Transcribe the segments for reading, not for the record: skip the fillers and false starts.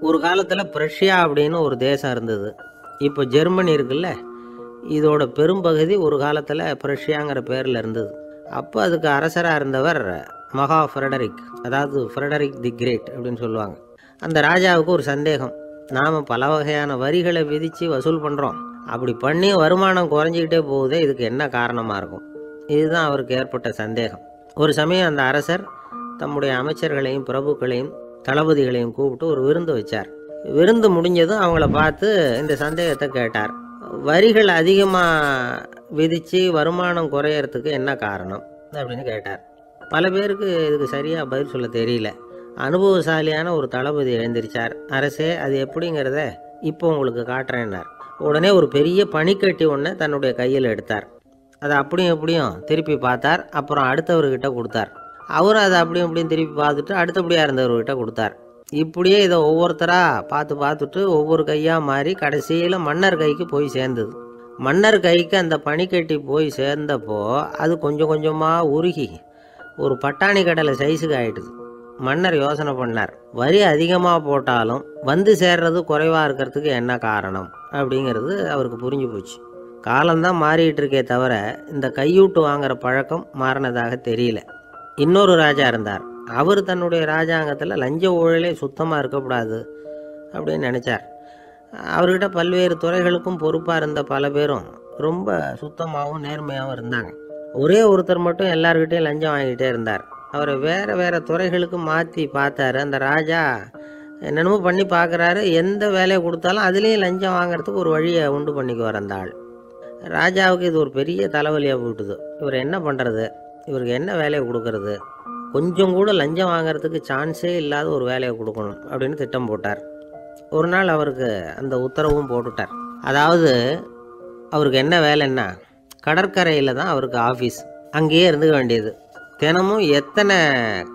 ஒரு காலத்தில் பிரஷ்யா அப்படின்னு ஒரு தேசம் இருந்தது. இப்போ ஜெர்மனி இருக்குல்ல, இதோட பெரும்பகுதி ஒரு காலத்தில் பிரஷ்யாங்கிற பேரில் இருந்தது. அப்போ அதுக்கு அரசராக இருந்தவர் மகா ஃப்ரெடரிக், அதாவது ஃப்ரெடரிக் தி கிரேட் அப்படின்னு சொல்லுவாங்க. அந்த ராஜாவுக்கு ஒரு சந்தேகம். நாம் பல வகையான வரிகளை விதித்து வசூல் பண்ணுறோம், அப்படி பண்ணி வருமானம் குறைஞ்சிக்கிட்டே போகுதே, இதுக்கு என்ன காரணமாக இருக்கும்? இதுதான் அவருக்கு ஏற்பட்ட சந்தேகம். ஒரு சமயம் அந்த அரசர் தம்முடைய அமைச்சர்களையும் பிரபுக்களையும் தளபதிகளையும் கூப்பிட்டு ஒரு விருந்து வச்சார். விருந்து முடிஞ்சதும் அவங்கள பார்த்து இந்த சந்தேகத்தை கேட்டார். வரிகள் அதிகமாக விதித்து வருமானம் குறையறதுக்கு என்ன காரணம் அப்படின்னு கேட்டார். பல பேருக்கு இதுக்கு சரியாக பதில் சொல்ல தெரியல. அனுபவசாலியான ஒரு தளபதி எழுந்திருச்சார். அரசே, அது எப்படிங்கிறத இப்போ உங்களுக்கு காட்டுறேன்னார். உடனே ஒரு பெரிய பனிக்கட்டி ஒன்று தன்னுடைய கையில் எடுத்தார். அதை அப்படியும் எப்படியும் திருப்பி பார்த்தார். அப்புறம் அடுத்தவர்கிட்ட கொடுத்தார். அவரும் அதை அப்படியும் இப்படியும் திருப்பி பார்த்துட்டு அடுத்தபடியாக இருந்தவர்கிட்ட கொடுத்தார். இப்படியே இதை ஒவ்வொருத்தராக பார்த்துட்டு ஒவ்வொரு கையாக மாறி கடைசியில் மன்னர் கைக்கு போய் சேர்ந்தது. மன்னர் கைக்கு அந்த பனிக்கட்டி போய் சேர்ந்தப்போ அது கொஞ்சம் கொஞ்சமாக உருகி ஒரு பட்டாணி கடலை சைஸுக்கு ஆகிடுது. மன்னர் யோசனை பண்ணார், வரி அதிகமாக போட்டாலும் வந்து சேர்றது குறைவாக இருக்கிறதுக்கு என்ன காரணம் அப்படிங்கிறது அவருக்கு புரிஞ்சு போச்சு. காலம்தான் மாறிட்டு இருக்கே தவிர இந்த கையூட்டு வாங்குற பழக்கம் மாறினதாக தெரியல. இன்னொரு ராஜா இருந்தார். அவர் தன்னுடைய ராஜாங்கத்தில் லஞ்ச ஊழலே சுத்தமாக இருக்கக்கூடாது அப்படின்னு நினச்சார். அவர்கிட்ட பல்வேறு துறைகளுக்கும் பொறுப்பாக இருந்த பல பேரும் ரொம்ப சுத்தமாகவும் நேர்மையாகவும் இருந்தாங்க. ஒரே ஒருத்தர் மட்டும் எல்லார்கிட்டையும் லஞ்சம் வாங்கிட்டே இருந்தார். அவரை வேறு வேறு துறைகளுக்கு மாற்றி பார்த்தாரு. அந்த ராஜா என்னென்னமோ பண்ணி பார்க்குறாரு. எந்த வேலையை கொடுத்தாலும் அதுலேயும் லஞ்சம் வாங்கிறதுக்கு ஒரு வழியை உண்டு பண்ணிக்குவார் அந்த ஆள். ராஜாவுக்கு இது ஒரு பெரிய தலைவலியாக போட்டுது. இவர் என்ன பண்ணுறது, இவருக்கு என்ன வேலையை கொடுக்கறது, கொஞ்சம் கூட லஞ்சம் வாங்கிறதுக்கு சான்ஸே இல்லாத ஒரு வேலையை கொடுக்கணும் அப்படின்னு திட்டம் போட்டார். ஒரு நாள் அவருக்கு அந்த உத்தரவும் போட்டுட்டார். அதாவது அவருக்கு என்ன வேலைன்னா, கடற்கரையில் தான் அவருக்கு ஆஃபீஸ். அங்கேயே இருந்துக்க வேண்டியது. தினமும் எத்தனை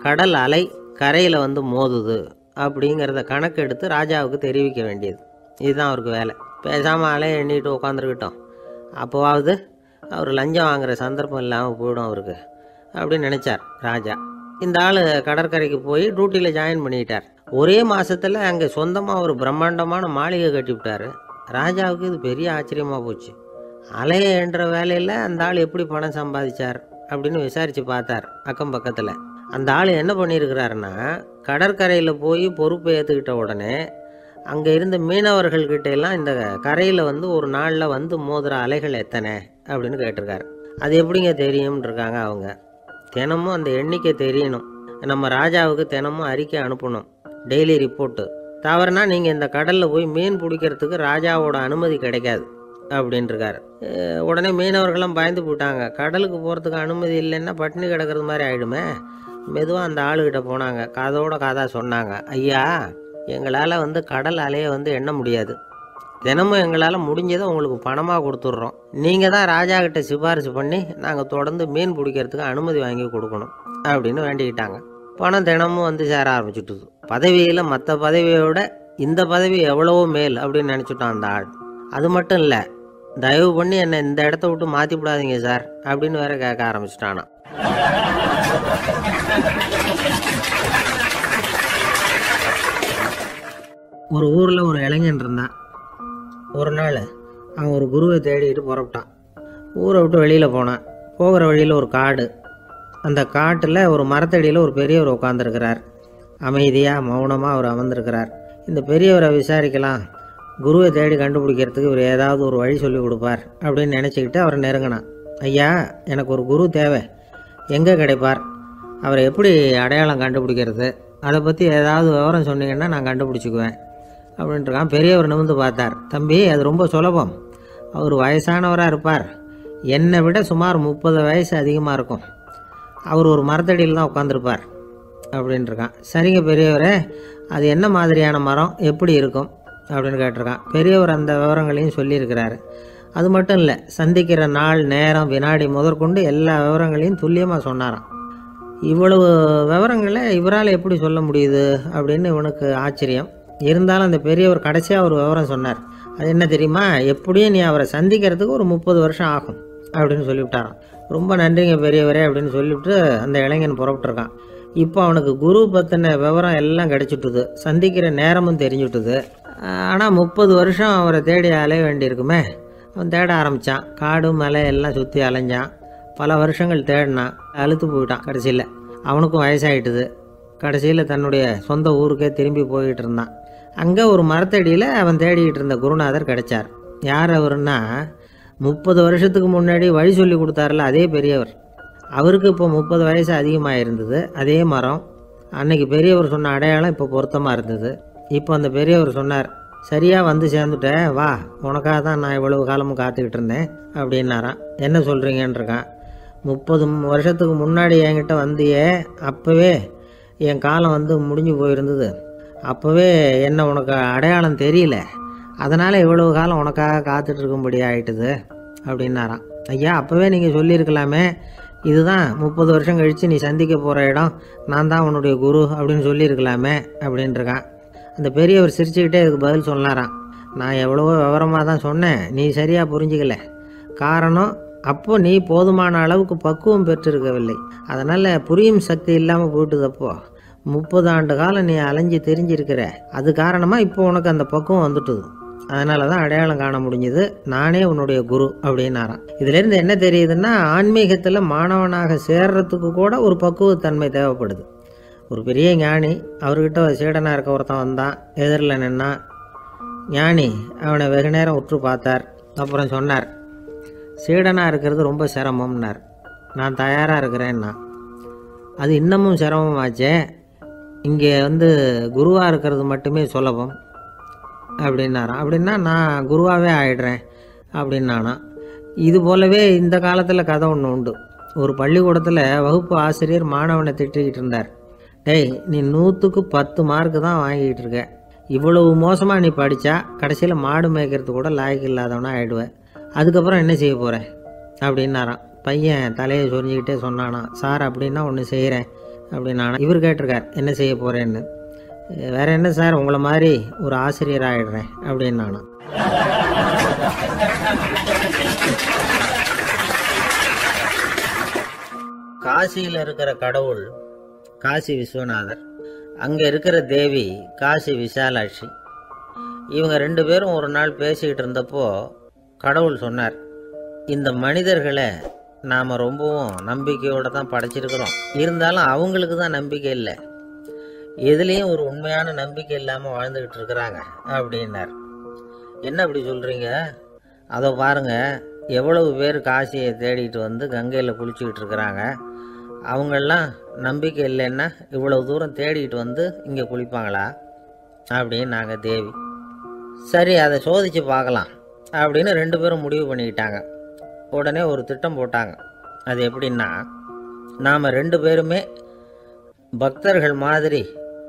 கடல் அலை கரையில் வந்து மோதுது அப்படிங்கிறத கணக்கு எடுத்து ராஜாவுக்கு தெரிவிக்க வேண்டியது. இதுதான் அவருக்கு வேலை. பேசாமல் அலையை எண்ணிட்டு உட்காந்துருக்கிட்டோம், அப்போவாவது அவர் லஞ்சம் வாங்குகிற சந்தர்ப்பம் இல்லாமல் போயிடும் அவருக்கு அப்படின்னு நினச்சார் ராஜா. இந்த ஆள் கடற்கரைக்கு போய் டியூட்டியில் ஜாயின் பண்ணிக்கிட்டார். ஒரே மாதத்தில் அங்கே சொந்தமாக ஒரு பிரம்மாண்டமான மாளிகை கட்டிவிட்டார். ராஜாவுக்கு இது பெரிய ஆச்சரியமாக போச்சு. அலையை என்ற வேலையில் அந்த ஆள் எப்படி பணம் சம்பாதிச்சார் அப்படின்னு விசாரித்து பார்த்தார் அக்கம் பக்கத்தில். அந்த ஆள் என்ன பண்ணியிருக்கிறாருன்னா, கடற்கரையில் போய் பொறுப்பை ஏற்றுக்கிட்ட உடனே அங்கே இருந்த மீனவர்கள்கிட்ட எல்லாம் இந்த கரையில் வந்து ஒரு நாளில் வந்து மோதுகிற அலைகள் எத்தனை அப்படின்னு கேட்டிருக்காரு. அது எப்படிங்க தெரியும்னு இருக்காங்க அவங்க. தினமும் அந்த எண்ணிக்கை தெரியணும். நம்ம ராஜாவுக்கு தினமும் அறிக்கை அனுப்பணும், டெய்லி ரிப்போர்ட்டு. தவறுனா நீங்கள் இந்த கடலில் போய் மீன் பிடிக்கிறதுக்கு ராஜாவோட அனுமதி கிடைக்காது அப்படின்ட்டுருக்காரு. உடனே மீனவர்கள்லாம் பயந்து போயிட்டாங்க. கடலுக்கு போகிறதுக்கு அனுமதி இல்லைன்னா பட்டினி கிடக்கிறது மாதிரி ஆகிடுமே. மெதுவாக அந்த ஆளுகிட்ட போனாங்க. காதோட காதாக சொன்னாங்க, ஐயா, எங்களால் வந்து கடல் அலையை வந்து எண்ண முடியாது. தினமும் எங்களால் முடிஞ்சதை உங்களுக்கு பணமாக கொடுத்துட்றோம். நீங்கள் தான் ராஜா கிட்ட சிபாரிசு பண்ணி நாங்கள் தொடர்ந்து மீன் பிடிக்கிறதுக்கு அனுமதி வாங்கி கொடுக்கணும் அப்படின்னு வேண்டிக்கிட்டாங்க. பணம் தினமும் வந்து சேர ஆரம்பிச்சுட்டுது. பதவியில் மற்ற பதவியோட இந்த பதவி எவ்வளவோ மேல் அப்படின்னு நினச்சிட்டான் அந்த ஆள். அது மட்டும் இல்லை, தயவு பண்ணி என்னை இந்த இடத்த விட்டு மாற்றி விடாதீங்க சார் அப்படின்னு வேற கேட்க ஆரம்பிச்சிட்டானா. ஒரு ஊரில் ஒரு இளைஞன் இருந்தான். ஒரு நாள் அவன் ஒரு குருவை தேடிட்டு புறப்பட்டான். ஊரை விட்டு வெளியில் போனான். போகிற வழியில் ஒரு காடு. அந்த காட்டில் ஒரு மரத்தடியில் ஒரு பெரியவர் உட்காந்துருக்கிறார். அமைதியாக மௌனமாக அவர் அமர்ந்திருக்கிறார். இந்த பெரியவரை விசாரிக்கலாம், குருவை தேடி கண்டுபிடிக்கிறதுக்கு இவர் ஏதாவது ஒரு வழி சொல்லி கொடுப்பார் அப்படின்னு நினச்சிக்கிட்டு அவரை நெருங்கினான். ஐயா, எனக்கு ஒரு குரு தேவை, எங்கே கிடைப்பார், அவரை எப்படி அடையாளம் கண்டுபிடிக்கிறது, அதை பற்றி ஏதாவது விவரம் சொன்னீங்கன்னா நான் கண்டுபிடிச்சிக்குவேன் அப்படின்ட்டுருக்கான். பெரியவர் நிமிர்ந்து பார்த்தார். தம்பி, அது ரொம்ப சுலபம். அவர் வயசானவராக இருப்பார், என்னை விட சுமார் 30 வயசு அதிகமாக இருக்கும். அவர் ஒரு மரத்தடியில் தான் உட்காந்துருப்பார் அப்படின்ட்டுருக்கான். சரிங்க பெரியவரே, அது என்ன மாதிரியான மரம், எப்படி இருக்கும் அப்படின்னு கேட்டிருக்கான். பெரியவர் அந்த விவரங்களையும் சொல்லியிருக்கிறாரு. அது மட்டும் இல்லை, சந்திக்கிற நாள், நேரம், வினாடி முதற்கொண்டு எல்லா விவரங்களையும் துல்லியமாக சொன்னாராம். இவ்வளவு விவரங்களை இவரால் எப்படி சொல்ல முடியுது அப்படின்னு இவனுக்கு ஆச்சரியம். இருந்தாலும் அந்த பெரியவர் கடைசியாக ஒரு விவரம் சொன்னார். அது என்ன தெரியுமா, எப்படியும் நீ அவரை சந்திக்கிறதுக்கு ஒரு 30 வருஷம் ஆகும் அப்படின்னு சொல்லிவிட்டாராம். ரொம்ப நன்றிங்க பெரியவரே அப்படின்னு சொல்லிவிட்டு அந்த இளைஞன் புறப்பட்டுருக்கான். இப்போ அவனுக்கு குரு பற்றின விவரம் எல்லாம் கிடச்சிட்டுது, சந்திக்கிற நேரமும் தெரிஞ்சுட்டுது. ஆனால் 30 வருஷம் அவரை தேடி அலைய வேண்டியிருக்குமே. அவன் தேட ஆரம்பித்தான். காடு மலை எல்லாம் சுற்றி அலைஞ்சான். பல வருஷங்கள் தேடினான். அழுத்து போயிட்டான். கடைசியில் அவனுக்கும் வயசாகிட்டுது. கடைசியில் தன்னுடைய சொந்த ஊருக்கே திரும்பி போய்கிட்டு இருந்தான். அங்கே ஒரு மரத்தடியில் அவன் தேடிக்கிட்டு இருந்த குருநாதர் கிடைச்சார். யார் அவருன்னா, 30 வருஷத்துக்கு முன்னாடி வழி சொல்லி கொடுத்தாருல அதே பெரியவர். அவருக்கு இப்போ 30 வயசு அதிகமாக இருந்தது. அதே மரம். அன்னைக்கு பெரியவர் சொன்ன அடையாளம் இப்போ பொருத்தமாக இருந்தது. இப்போ அந்த பெரியவர் சொன்னார், சரியாக வந்து சேர்ந்துட்டேன், வா, உனக்காக தான் நான் இவ்வளவு காலமும் காத்துக்கிட்டு இருந்தேன் அப்படின்னாரான். என்ன சொல்கிறீங்கன்றிருக்கான். 30 வருஷத்துக்கு முன்னாடி என்கிட்ட வந்தியே, அப்போவே என் காலம் வந்து முடிஞ்சு போயிருந்தது. அப்போவே என்ன உனக்கு அடையாளம் தெரியல, அதனால் இவ்வளவு காலம் உனக்காக காத்துட்ருக்கும்படி ஆகிட்டுது அப்படின்னாராம். ஐயா, அப்போவே நீங்கள் சொல்லியிருக்கலாமே, இதுதான் 30 வருஷம் கழித்து நீ சந்திக்க போகிற இடம், நான் தான் உன்னுடைய குரு அப்படின்னு சொல்லியிருக்கலாமே அப்படின்ட்டுருக்கான். அந்த பெரியவர் சிரிச்சுக்கிட்டே இதுக்கு பதில் சொன்னாராம். நான் எவ்வளவோ விவரமாக தான் சொன்னேன், நீ சரியாக புரிஞ்சிக்கல. காரணம், அப்போது நீ போதுமான அளவுக்கு பக்குவம் பெற்றிருக்கவில்லை. அதனால் புரியும் சக்தி இல்லாமல் போயிட்டுதப்போ 30 ஆண்டு காலம் நீ அலைஞ்சி தெரிஞ்சிருக்கிற. அது காரணமாக இப்போ உனக்கு அந்த பக்குவம் வந்துட்டுது. அதனால தான் அடையாளம் காண முடிஞ்சுது, நானே உன்னுடைய குரு அப்படின்னாராம். இதுலேருந்து என்ன தெரியுதுன்னா, ஆன்மீகத்தில் மாணவனாக சேர்றதுக்கு கூட ஒரு பக்குவத்தன்மை தேவைப்படுது. ஒரு பெரிய ஞானி, அவர்கிட்ட சீடனாக இருக்க ஒருத்தன் வந்தான். எதிரில் நின்னான். ஞானி அவனை வெகு நேரம் உற்று பார்த்தார். அப்புறம் சொன்னார், சீடனாக இருக்கிறது ரொம்ப சிரமம்னார். நான் தயாராக இருக்கிறேன்னா. அது இன்னமும் சிரமமாச்சே, இங்கே வந்து குருவாக இருக்கிறது மட்டுமே சுலபம் அப்படின்னாராம். அப்படின்னா நான் குருவாகவே ஆயிடுறேன் அப்படின்னானா. இது போலவே இந்த காலத்தில் கதை ஒன்று உண்டு. ஒரு பள்ளிக்கூடத்தில் வகுப்பு ஆசிரியர் மாணவனை திட்டிக்கிட்டு இருந்தார். டேய், நீ 100க்கு 10 மார்க்கு தான் வாங்கிக்கிட்டு இருக்க. இவ்வளவு மோசமாக நீ படித்தா கடைசியில் மாடு மேய்க்கிறது கூட லாய்க்கு இல்லாதவனா ஆகிடுவேன். அதுக்கப்புறம் என்ன செய்ய போகிறேன் அப்படின்னாராம். பையன் தலையை சொரிஞ்சிக்கிட்டே சொன்னானா, சார் அப்படின்னா ஒன்று செய்கிறேன் அப்படின்னானா. இவர் கேட்டிருக்கார், என்ன செய்ய போகிறேன்னு. வேற என்ன சார், உங்களை மாதிரி ஒரு ஆசிரியர் ஆகிடுறேன் அப்படின்னானா. காசியில் இருக்கிற கடவுள் காசி விஸ்வநாதர், அங்கே இருக்கிற தேவி காசி விசாலாட்சி. இவங்க 2 பேரும் ஒரு நாள் பேசிக்கிட்டு இருந்தப்போ கடவுள் சொன்னார், இந்த மனிதர்களை நாம் ரொம்பவும் நம்பிக்கையோடு தான் படைச்சிருக்கிறோம். இருந்தாலும் அவங்களுக்கு தான் நம்பிக்கை இல்லை, எதுலேயும் ஒரு உண்மையான நம்பிக்கை இல்லாமல் வாழ்ந்துக்கிட்டு இருக்கிறாங்க அப்படின்னார். என்ன அப்படி சொல்கிறீங்க? அதை பாருங்கள், எவ்வளவு பேர் காசியை தேடிட்டு வந்து கங்கையில் குளிச்சுக்கிட்டு இருக்கிறாங்க. அவங்கெல்லாம் நம்பிக்கை இல்லைன்னா இவ்வளவு தூரம் தேடிட்டு வந்து இங்கே குளிப்பாங்களா அப்படின்னு நாங்கள் தேவி. சரி, அதை சோதித்து பார்க்கலாம் அப்படின்னு 2 பேரும் முடிவு பண்ணிக்கிட்டாங்க. உடனே ஒரு திட்டம் போட்டாங்க. அது எப்படின்னா, நாம் 2 பேருமே பக்தர்கள் மாதிரி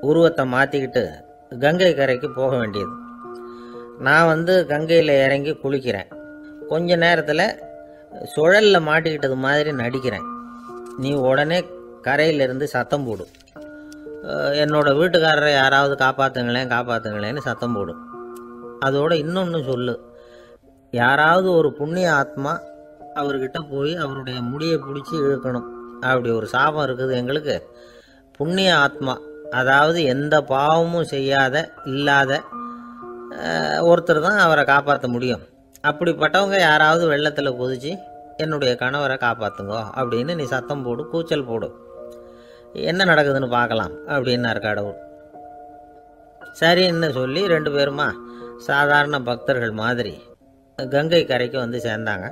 உருவத்தை மாற்றிக்கிட்டு கங்கை கரைக்கு போக வேண்டியது. நான் வந்து கங்கையில் இறங்கி குளிக்கிறேன். கொஞ்ச நேரத்தில் சுழலில் மாட்டிக்கிட்டது மாதிரி நடிக்கிறேன். நீ உடனே கரையிலிருந்து சத்தம் போடும், என்னோட வீட்டுக்காரரை யாராவது காப்பாற்றுங்களேன் காப்பாற்றுங்களேன்னு சத்தம் போடும். அதோடு இன்னொன்று சொல்லு, யாராவது ஒரு புண்ணிய ஆத்மா அவர்கிட்ட போய் அவருடைய முடியை பிடிச்சி இழுக்கணும். அப்படி ஒரு சாபம் இருக்குது எங்களுக்கு. புண்ணிய ஆத்மா, அதாவது எந்த பாவமும் செய்யாத இல்லாத ஒருத்தர் தான் அவரை காப்பாற்ற முடியும். அப்படிப்பட்டவங்க யாராவது வெள்ளத்தில் குதிச்சு என்னுடைய கணவரை காப்பாற்றுங்கோ அப்படின்னு நீ சத்தம் போடு, கூச்சல் போடு, என்ன நடக்குதுன்னு பார்க்கலாம் அப்படின்னார் கடவுள். சரின்னு சொல்லி 2 பேருமா சாதாரண பக்தர்கள் மாதிரி கங்கை கரைக்கு வந்து சேர்ந்தாங்க.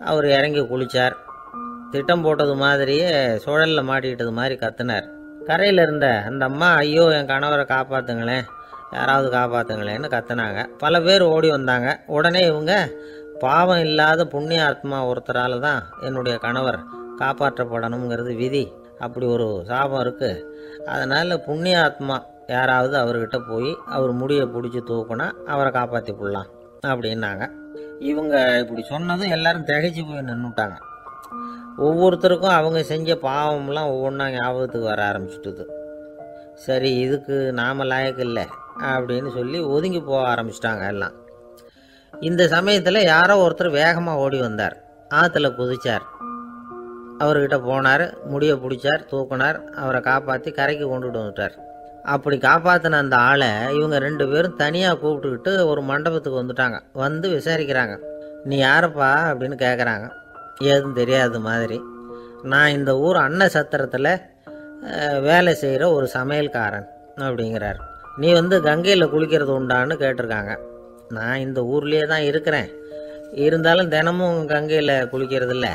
அவர் இறங்கி குளித்தார். திட்டம் போட்டது மாதிரியே சுழலில் மாட்டிக்கிட்டது மாதிரி கத்துனார். கரையில் இருந்த அந்த அம்மா, ஐயோ என் கணவரை காப்பாற்றுங்களேன், யாராவது காப்பாற்றுங்களேன்னு கத்துனாங்க. பல பேர் ஓடி வந்தாங்க. உடனே இவங்க, பாவம் இல்லாத புண்ணிய ஆத்மா ஒருத்தரால் தான் என்னுடைய கணவர் காப்பாற்றப்படணுங்கிறது விதி, அப்படி ஒரு சாபம் இருக்குது, அதனால் புண்ணிய ஆத்மா யாராவது அவர்கிட்ட போய் அவர் முடியை பிடிச்சி தூக்குனா அவரை காப்பாற்றி போடலாம் அப்படின்னாங்க. இவங்க இப்படி சொன்னதும் எல்லாரும் திகைச்சு போய் நின்றுட்டாங்க. ஒவ்வொருத்தருக்கும் அவங்க செஞ்ச பாவம்லாம் ஒவ்வொன்றா ஞாபகத்துக்கு வர ஆரம்பிச்சுட்டுது. சரி, இதுக்கு நாம் லாயக்கு இல்லை அப்படின்னு சொல்லி ஒதுங்கி போக ஆரம்பிச்சிட்டாங்க எல்லாம். இந்த சமயத்தில் யாரோ ஒருத்தர் வேகமாக ஓடி வந்தார். ஆற்றுல குதிச்சார். அவர்கிட்ட போனார், முடியை பிடிச்சார், தூக்குனார், அவரை காப்பாற்றி கரைக்கு கொண்டுட்டு வந்துட்டார். அப்படி காப்பாற்றின அந்த ஆளை இவங்க 2 பேரும் தனியாக கூப்பிட்டுக்கிட்டு ஒரு மண்டபத்துக்கு வந்துட்டாங்க. வந்து விசாரிக்கிறாங்க. நீ யாரப்பா அப்படின்னு கேட்குறாங்க. ஏதும் தெரியாது மாதிரி. நான் இந்த ஊர் அன்ன சத்திரத்தில் வேலை செய்கிற ஒரு சமையல்காரன் அப்படிங்கிறார். நீ வந்து கங்கையில் குளிக்கிறது உண்டான்னு கேட்டிருக்காங்க. நான் இந்த ஊர்லேயே தான் இருக்கிறேன், இருந்தாலும் தினமும் கங்கையில் குளிக்கிறது இல்லை,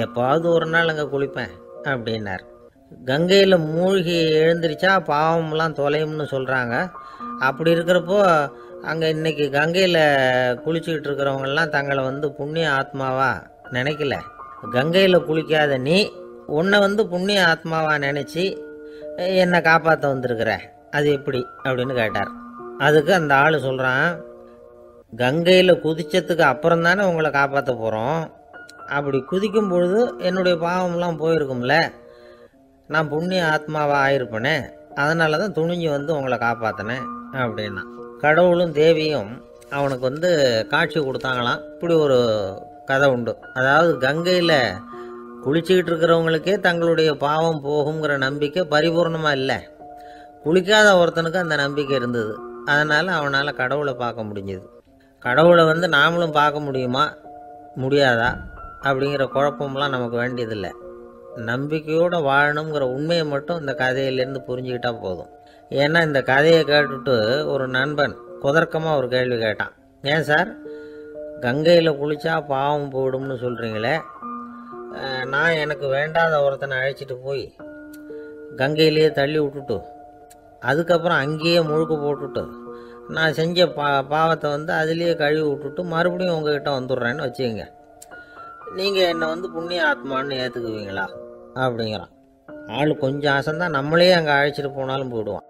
எப்பாவது ஒரு நாள் அங்கே குளிப்பேன் அப்படின்னார். கங்கையில் மூழ்கி எழுந்திரிச்சா பாவம்லாம் தொலையும்னு சொல்கிறாங்க. அப்படி இருக்கிறப்போ அங்கே இன்றைக்கி கங்கையில் குளிச்சுக்கிட்டு இருக்கிறவங்கெல்லாம் தங்களை வந்து புண்ணிய ஆத்மாவா நினைக்கல. கங்கையில் குளிக்காத நீ உன்னை வந்து புண்ணிய ஆத்மாவா நினச்சி என்னை காப்பாற்ற வந்திருக்கிற, அது எப்படி அப்படின்னு கேட்டார். அதுக்கு அந்த ஆள் சொல்கிறான், கங்கையில் குதித்ததுக்கு அப்புறம் தானே உங்களை காப்பாற்ற போகிறோம். அப்படி குதிக்கும் பொழுது என்னுடைய பாவம்லாம் போயிருக்கும்ல, நான் புண்ணிய ஆத்மாவாக ஆயிருப்பேனே, அதனால தான் துணிஞ்சு வந்து உங்களை காப்பாற்றினேன் அப்படின்னா. கடவுளும் தேவியும் அவனுக்கு வந்து காட்சி கொடுத்தாங்களாம். இப்படி ஒரு கதை உண்டு. அதாவது கங்கையில் குளிச்சுக்கிட்டு இருக்கிறவங்களுக்கே தங்களுடைய பாவம் போகுங்கிற நம்பிக்கை பரிபூர்ணமாக இல்லை, குளிக்காத ஒருத்தனுக்கு அந்த நம்பிக்கை இருந்தது. அதனால் அவனால் கடவுளை பார்க்க முடிஞ்சது. கடவுளை வந்து நாமளும் பார்க்க முடியுமா முடியாதா அப்படிங்கிற குழப்பம்லாம் நமக்கு வேண்டியதில்லை. நம்பிக்கையோடு வாழணுங்கிற உண்மையை மட்டும் இந்த கதையிலேருந்து புரிஞ்சுக்கிட்டா போதும். ஏன்னா இந்த கதையை கேட்டுட்டு ஒரு நண்பன் குதர்க்கமாக ஒரு கேள்வி கேட்டான். ஏன் சார், கங்கையில் குளித்தா பாவம் போயிடும்னு சொல்கிறீங்களே, நான் எனக்கு வேண்டாத ஒருத்தனை அழைச்சிட்டு போய் கங்கையிலேயே தள்ளி விட்டுட்டு அதுக்கப்புறம் அங்கேயே முழுக்க போட்டுட்டு நான் செஞ்ச பாவத்தை வந்து அதுலேயே கழுவி விட்டுட்டு மறுபடியும் உங்ககிட்ட வந்துடுறேன்னு வச்சுக்கோங்க, நீங்கள் என்னை வந்து புண்ணிய ஆத்மான்னு ஏற்றுக்குவீங்களா அப்படிங்கிறான். ஆள் கொஞ்சம் ஆசைந்தான், நம்மளே அங்கே அழைச்சிட்டு போனாலும் போயிடுவான்.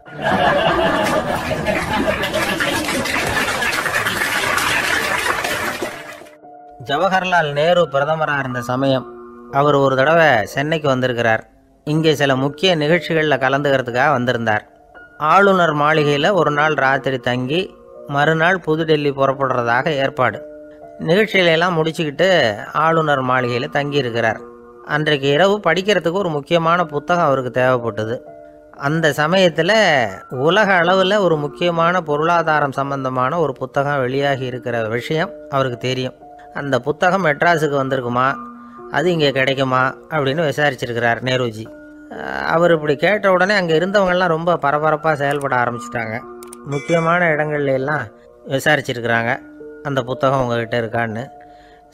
ஜவஹர்லால் நேரு பிரதமராக இருந்த சமயம் அவர் ஒரு தடவை சென்னைக்கு வந்திருக்கிறார். இங்கே சில முக்கிய நிகழ்ச்சிகளில் கலந்துக்கிறதுக்காக வந்திருந்தார். ஆளுநர் மாளிகையில் ஒரு நாள் ராத்திரி தங்கி மறுநாள் புதுடெல்லி புறப்படுறதாக ஏற்பாடு. நிகழ்ச்சிகளெல்லாம் முடிச்சுக்கிட்டு ஆளுநர் மாளிகையில் தங்கியிருக்கிறார். அன்றைக்கு இரவு படிக்கிறதுக்கு ஒரு முக்கியமான புத்தகம் அவருக்கு தேவைப்பட்டது. அந்த சமயத்தில் உலக அளவில் ஒரு முக்கியமான பொருளாதாரம் சம்பந்தமான ஒரு புத்தகம் வெளியாகி இருக்கிற விஷயம் அவருக்கு தெரியும். அந்த புத்தகம் மெட்ராஸுக்கு வந்திருக்குமா, அது இங்கே கிடைக்குமா அப்படின்னு விசாரிச்சிருக்கிறார் நேருஜி. அவர் இப்படி கேட்ட உடனே அங்கே இருந்தவங்கெல்லாம் ரொம்ப பரபரப்பாக செயல்பட ஆரம்பிச்சிட்டாங்க. முக்கியமான இடங்கள்ல எல்லாம் விசாரிச்சிருக்கிறாங்க அந்த புத்தகம் உங்ககிட்ட இருக்கான்னு.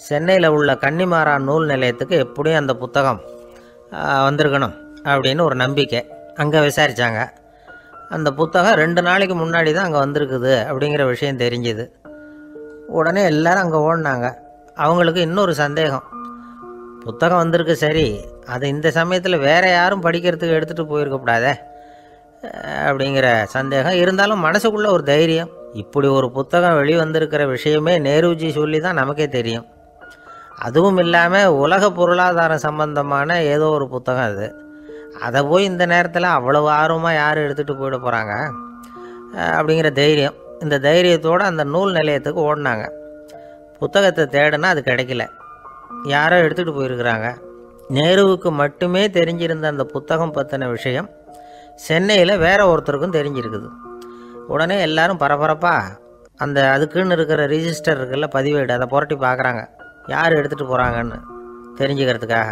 சென்னையில் உள்ள கன்னிமாரா நூல் நிலையத்துக்கு எப்படியும் அந்த புத்தகம் வந்திருக்கணும் அப்படின்னு ஒரு நம்பிக்கை. அங்கே விசாரித்தாங்க. அந்த புத்தகம் 2 நாளைக்கு முன்னாடி தான் அங்கே வந்திருக்குது அப்படிங்கிற விஷயம் தெரிஞ்சுது. உடனே எல்லோரும் அங்கே ஓடினாங்க. அவங்களுக்கு இன்னொரு சந்தேகம், புத்தகம் வந்திருக்கு சரி, அது இந்த சமயத்தில் வேறு யாரும் படிக்கிறதுக்கு எடுத்துகிட்டு போயிருக்கக்கூடாதே அப்படிங்கிற சந்தேகம் இருந்தாலும் மனசுக்குள்ளே ஒரு தைரியம். இப்படி ஒரு புத்தகம் வெளிவந்திருக்கிற விஷயமே நேருஜி சொல்லி தான் நமக்கே தெரியும். அதுவும் இல்லாமல் உலக பொருளாதாரம் சம்பந்தமான ஏதோ ஒரு புத்தகம் அது, அதை போய் இந்த நேரத்தில் அவ்வளவு ஆர்வமாக யார் எடுத்துகிட்டு போயிட போகிறாங்க அப்படிங்கிற தைரியம். இந்த தைரியத்தோடு அந்த நூல் நிலையத்துக்கு ஓடினாங்க. புத்தகத்தை தேடினா அது கிடைக்கல, யாரோ எடுத்துகிட்டு போயிருக்கிறாங்க. நேருவுக்கு மட்டுமே தெரிஞ்சிருந்த அந்த புத்தகம் பற்றின விஷயம் சென்னையில் வேற ஒருத்தருக்கும் தெரிஞ்சிருக்குது. உடனே எல்லாரும் பரபரப்பாக அந்த அதுக்குன்னு இருக்கிற ரிஜிஸ்டர் இருக்குல்ல, பதிவேடு, அதை புரட்டி பார்க்குறாங்க யார் எடுத்துகிட்டு போகிறாங்கன்னு தெரிஞ்சுக்கிறதுக்காக.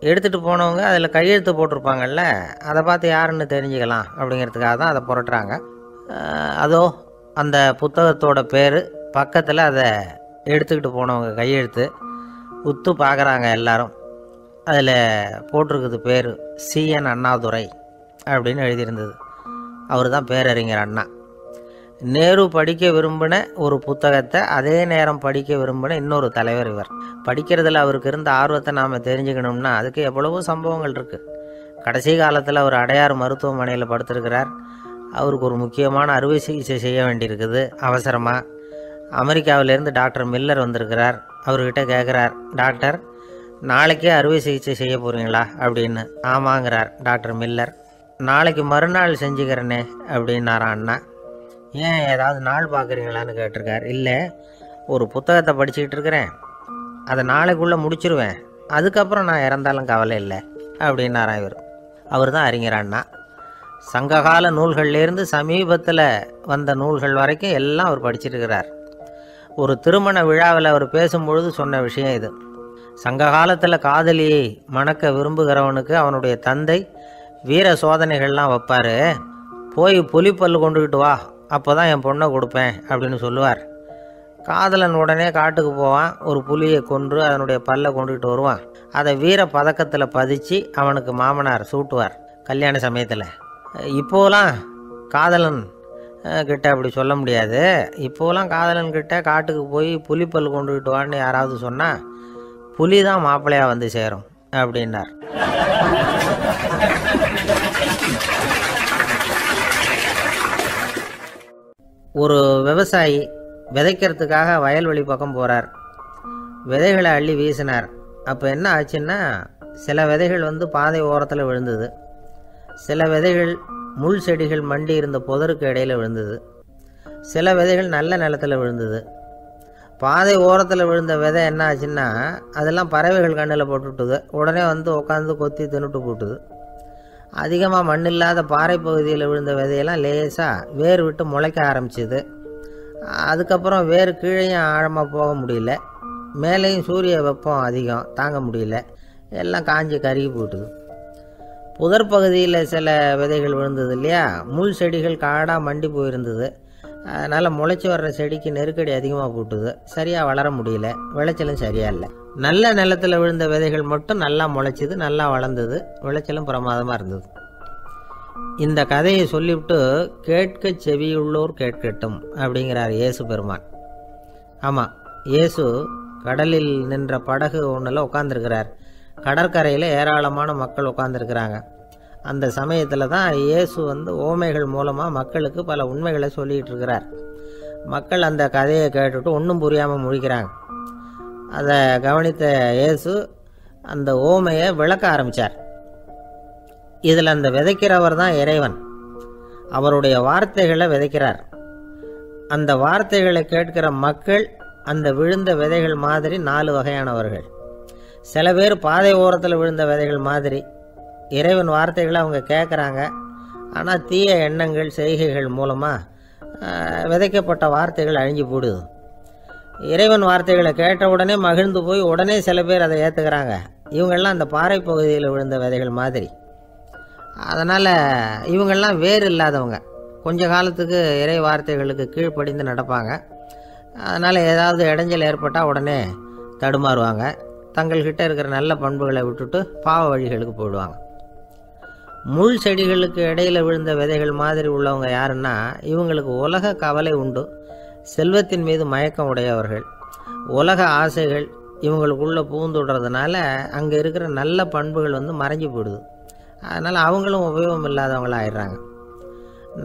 எடுத்துகிட்டு போனவங்க அதில் கையெழுத்து போட்டிருப்பாங்கல்ல, அதை பார்த்து யாருன்னு தெரிஞ்சுக்கலாம் அப்படிங்கிறதுக்காக தான் அதை புரட்டுறாங்க. அதோ அந்த புத்தகத்தோட பேர் பக்கத்தில் அதை எடுத்துக்கிட்டு போனவங்க கையெழுத்து உத்து பார்க்குறாங்க எல்லாரும். அதில் போட்டிருக்குது பேர் CN அண்ணாதுரை அப்படின்னு எழுதியிருந்தது. அவர் தான் பேரறிஞர் அண்ணா. நேரு படிக்க விரும்பின ஒரு புத்தகத்தை அதே நேரம் படிக்க விரும்பின இன்னொரு தலைவர் இவர். படிக்கிறதுல அவருக்கு இருந்த ஆர்வத்தை நாம் தெரிஞ்சுக்கணும்னா அதுக்கு எவ்வளவோ சம்பவங்கள் இருக்குது. கடைசி காலத்தில் அவர் அடையார் மருத்துவமனையில் படுத்திருக்கிறார். அவருக்கு ஒரு முக்கியமான அறுவை சிகிச்சை செய்ய வேண்டியிருக்குது அவசரமாக. அமெரிக்காவிலேருந்து டாக்டர் மில்லர் வந்திருக்கிறார். அவர்கிட்ட கேட்குறார், டாக்டர் நாளைக்கே அறுவை சிகிச்சை செய்ய போகிறீங்களா அப்படின்னு. ஆமாங்கிறார் டாக்டர் மில்லர். நாளைக்கு மறுநாள் செஞ்சுக்கிறேனே அப்படின்னாரான் அண்ணா. ஏன் ஏதாவது நாள் பார்க்குறீங்களான்னு கேட்டிருக்கார். இல்லை, ஒரு புத்தகத்தை படிச்சுக்கிட்டு இருக்கிறேன், அதை நாளைக்குள்ளே முடிச்சிருவேன், அதுக்கப்புறம் நான் இறந்தாலும் கவலை இல்லை அப்படின்னாராம் இவர். அவர் தான் அறிஞர் அண்ணா. சங்ககால நூல்கள்லேருந்து சமீபத்தில் வந்த நூல்கள் வரைக்கும் எல்லாம் அவர் படிச்சிருக்கிறார். ஒரு திருமண விழாவில் அவர் பேசும்பொழுது சொன்ன விஷயம் இது. சங்க காலத்தில் காதலியை மணக்க விரும்புகிறவனுக்கு அவனுடைய தந்தை வீர சோதனைகள்லாம் வைப்பார். போய் புலிப்பல் கொண்டுக்கிட்டு வா, அப்போ தான் என் பொண்ணை கொடுப்பேன் அப்படின்னு சொல்லுவார். காதலன் உடனே காட்டுக்கு போவான், ஒரு புலியை கொன்று அதனுடைய பல்லை கொண்டுக்கிட்டு வருவான். அதை வீர பதக்கத்தில் பதிச்சு அவனுக்கு மாமனார் சூட்டுவார் கல்யாண சமயத்தில். இப்போலாம் காதலன் கிட்ட அப்படி சொல்ல முடியாது. இப்போலாம் காதலன் கிட்ட காட்டுக்கு போய் புலிப்பல் கொண்டுக்கிட்டு வான்னு யாராவது சொன்னால் புலி தான் மாப்பிள்ளையாக வந்து சேரும் அப்படின்னார். ஒரு விவசாயி விதைக்கிறதுக்காக வயல்வெளி பக்கம் போகிறார். விதைகளை அள்ளி வீசினார். அப்போ என்ன ஆச்சுன்னா, சில விதைகள் வந்து பாதை ஓரத்தில் விழுந்தது, சில விதைகள் முள் செடிகள் மண்டி இருந்த புதருக்கு இடையில் விழுந்தது, சில விதைகள் நல்ல நிலத்தில் விழுந்தது. பாதை ஓரத்தில் விழுந்த விதை என்ன ஆச்சுன்னா, அதெல்லாம் பறவைகள் கண்ணில் போட்டுவிட்டுது. உடனே வந்து உட்காந்து கொத்தி தின்னுட்டு போட்டுது. அதிகமாக மண் இல்லாத பாறை பகுதியில் விழுந்த விதையெல்லாம் லேசாக வேர் விட்டு முளைக்க ஆரம்பிச்சிது. அதுக்கப்புறம் வேர் கீழேயும் ஆழமாக போக முடியல, மேலேயும் சூரிய வெப்பம் அதிகம் தாங்க முடியல, எல்லாம் காஞ்சி கருகி போட்டுது. புதர் பகுதியில் சில விதைகள் விழுந்தது இல்லையா, முள் செடிகள் காடாக மண்டி போயிருந்தது. அதனால் முளைச்சி வர்ற செடிக்கு நெருக்கடி அதிகமாக போட்டுது, சரியாக வளர முடியல, விளைச்சலும் சரியாக இல்லை. நல்ல நிலத்தில் விழுந்த விதைகள் மட்டும் நல்லா முளைச்சிது, நல்லா வளர்ந்தது, விளைச்சலும் பிரமாதமாக இருந்தது. இந்த கதையை சொல்லிவிட்டு கேட்க செவியுள்ளோர் கேட்கட்டும் அப்படிங்கிறார் இயேசு பெருமான். ஆமாம், இயேசு கடலில் நின்ற படகு ஒன்றில் உட்காந்துருக்கிறார். கடற்கரையில் ஏராளமான மக்கள் உட்காந்துருக்கிறாங்க. அந்த சமயத்தில் தான் இயேசு வந்து ஓமைகள் மூலமாக மக்களுக்கு பல உண்மைகளை சொல்லிகிட்டு இருக்கிறார். மக்கள் அந்த கதையை கேட்டுட்டு ஒன்றும் புரியாமல் முழிக்கிறாங்க. அதை கவனித்த இயேசு அந்த ஓமையை விளக்க ஆரம்பித்தார். இதில் அந்த விதைக்கிறவர் தான் இறைவன். அவருடைய வார்த்தைகளை விதைக்கிறார். அந்த வார்த்தைகளை கேட்கிற மக்கள் அந்த விழுந்த விதைகள் மாதிரி 4 வகையானவர்கள். சில பேர் பாதை ஓரத்தில் விழுந்த விதைகள் மாதிரி இறைவன் வார்த்தைகளை அவங்க கேட்குறாங்க. ஆனால் தீய எண்ணங்கள் செய்கைகள் மூலமாக விதைக்கப்பட்ட வார்த்தைகள் அழிஞ்சு போடுது. இறைவன் வார்த்தைகளை கேட்ட உடனே மகிழ்ந்து போய் உடனே சில பேர் அதை ஏற்றுக்கிறாங்க. இவங்கெல்லாம் அந்த பாறை பகுதியில் விழுந்த விதைகள் மாதிரி. அதனால் இவங்கெல்லாம் வேறு இல்லாதவங்க, கொஞ்ச காலத்துக்கு இறை வார்த்தைகளுக்கு கீழ்ப்படிந்து நடப்பாங்க. அதனால் ஏதாவது இடைஞ்சல் ஏற்பட்டால் உடனே தடுமாறுவாங்க. தங்கள்கிட்ட இருக்கிற நல்ல பண்புகளை விட்டுட்டு பாவ வழிகளுக்கு போயிடுவாங்க. முள் செடிகளுக்கு இடையில் விழுந்த விதைகள் மாதிரி உள்ளவங்க யாருன்னா, இவங்களுக்கு உலக கவலை உண்டு, செல்வத்தின் மீது மயக்கம் உடையவர்கள், உலக ஆசைகள் இவங்களுக்குள்ளே பூந்துடுறதுனால அங்கே இருக்கிற நல்ல பண்புகள் வந்து மறைஞ்சு போயிடுது. அதனால் அவங்களும் உபயோகம் இல்லாதவங்களாக ஆயிடுறாங்க.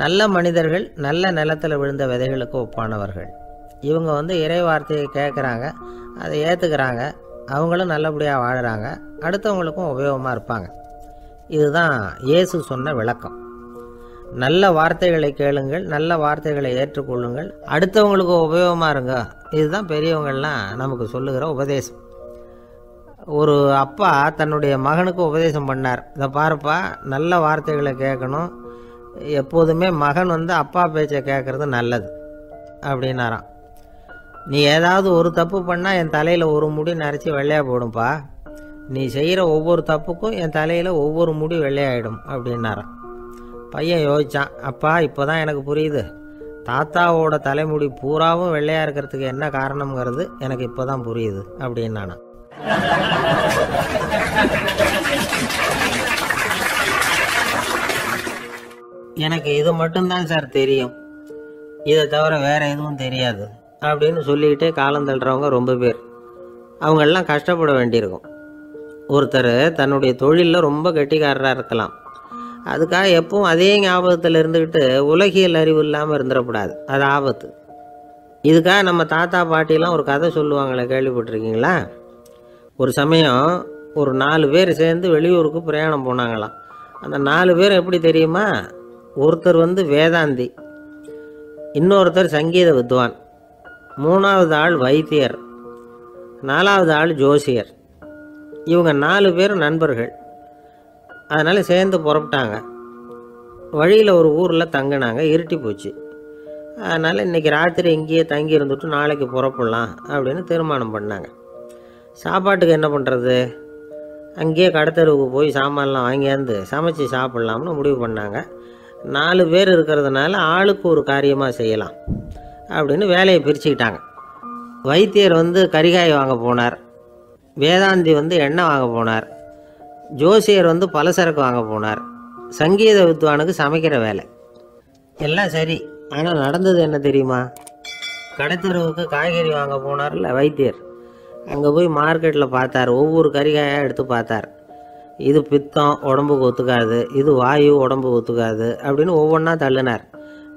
நல்ல மனிதர்கள் நல்ல நிலத்தில் விழுந்த விதைகளுக்கு ஒப்பானவர்கள். இவங்க வந்து இறை வார்த்தையை கேட்குறாங்க, அதை ஏற்றுக்கிறாங்க, அவங்களும் நல்லபடியாக வாழ்கிறாங்க, அடுத்தவங்களுக்கும் உபயோகமாக இருப்பாங்க. இதுதான் இயேசு சொன்ன விளக்கம். நல்ல வார்த்தைகளை கேளுங்கள், நல்ல வார்த்தைகளை ஏற்றுக்கொள்ளுங்கள், அடுத்தவங்களுக்கு உபயோகமாக இருங்க. இதுதான் பெரியவங்கள்லாம் நமக்கு சொல்லுகிற உபதேசம். ஒரு அப்பா தன்னுடைய மகனுக்கு உபதேசம் பண்ணார். இதை பாருப்பா, நல்ல வார்த்தைகளை கேட்கணும், எப்போதுமே மகன் வந்து அப்பா பேச்சை கேட்குறது நல்லது அப்படின்னாராம். நீ ஏதாவது ஒரு தப்பு பண்ணால் என் தலையில் ஒரு முடி நரைச்சி வெள்ளையாக போடும்பா, நீ செய்கிற ஒவ்வொரு தப்புக்கும் என் தலையில் ஒவ்வொரு முடி வெள்ளையாயிடும் அப்படின்னாராம். பையன் யோசித்தான், அப்பா இப்போ தான் எனக்கு புரியுது, தாத்தாவோட தலைமுடி பூராவும் வெள்ளையாக இருக்கிறதுக்கு என்ன காரணம்ங்கிறது எனக்கு இப்போ தான் புரியுது அப்படின்னானா. எனக்கு இது மட்டும்தான் சார் தெரியும், இதை தவிர வேற எதுவும் தெரியாது அப்படின்னு சொல்லிக்கிட்டே காலம் தள்ளுறவங்க ரொம்ப பேர். அவங்கெல்லாம் கஷ்டப்பட வேண்டியிருக்கும். ஒருத்தர் தன்னுடைய தொழிலில் ரொம்ப கெட்டிக்காரராக இருக்கலாம். அதுக்காக எப்பவும் அதே ஞாபகத்தில் இருந்துக்கிட்டு உலகியல் அறிவு இல்லாமல் இருந்துடக்கூடாது, அது ஆபத்து. இதுக்காக நம்ம தாத்தா பாட்டிலாம் ஒரு கதை சொல்லுவாங்களே, கேள்விப்பட்டிருக்கீங்களா? ஒரு சமயம் ஒரு 4 பேர் சேர்ந்து வெளியூருக்கு பிரயாணம் போனாங்களாம். அந்த 4 பேர் எப்படி தெரியுமா? ஒருத்தர் வந்து வேதாந்தி, இன்னொருத்தர் சங்கீத வித்வான், 3வது ஆள் வைத்தியர், 4வது ஆள் ஜோசியர். இவங்க 4 பேரும் நண்பர்கள். அதனால் சேர்ந்து புறப்பட்டாங்க. வழியில் ஒரு ஊரில் தங்கினாங்க. இருட்டி போச்சு. அதனால் இன்றைக்கி ராத்திரி இங்கேயே தங்கி இருந்துட்டு நாளைக்கு புறப்படலாம் அப்படின்னு தீர்மானம் பண்ணாங்க. சாப்பாட்டுக்கு என்ன பண்ணுறது? அங்கேயே கடத்தெருவுக்கு போய் சாமான்லாம் வாங்கியாந்து சமைச்சு சாப்பிட்லாம்னு முடிவு பண்ணாங்க. 4 பேர் இருக்கிறதுனால ஆளுக்கு ஒரு காரியமாக செய்யலாம் அப்படின்னு வேலையை பிரிச்சுக்கிட்டாங்க. வைத்தியர் கரிகாய் வாங்க போனார். வேதாந்தி எண்ணெய் வாங்க போனார். ஜோசியர் பலசரக்கு வாங்க போனார். சங்கீத வித்வானுக்கு சமைக்கிற வேலை. எல்லாம் சரி. ஆனால் நடந்தது என்ன தெரியுமா? கடைத்தெருவுக்கு காய்கறி வாங்க போனார்ல வைத்தியர், அங்கே போய் மார்க்கெட்டில் பார்த்தார். ஒவ்வொரு கரிகாயாக எடுத்து பார்த்தார். இது பித்தம், உடம்புக்கு ஒத்துக்காது. இது வாயு, உடம்புக்கு ஒத்துக்காது அப்படின்னு ஒவ்வொன்றா தள்ளினார்.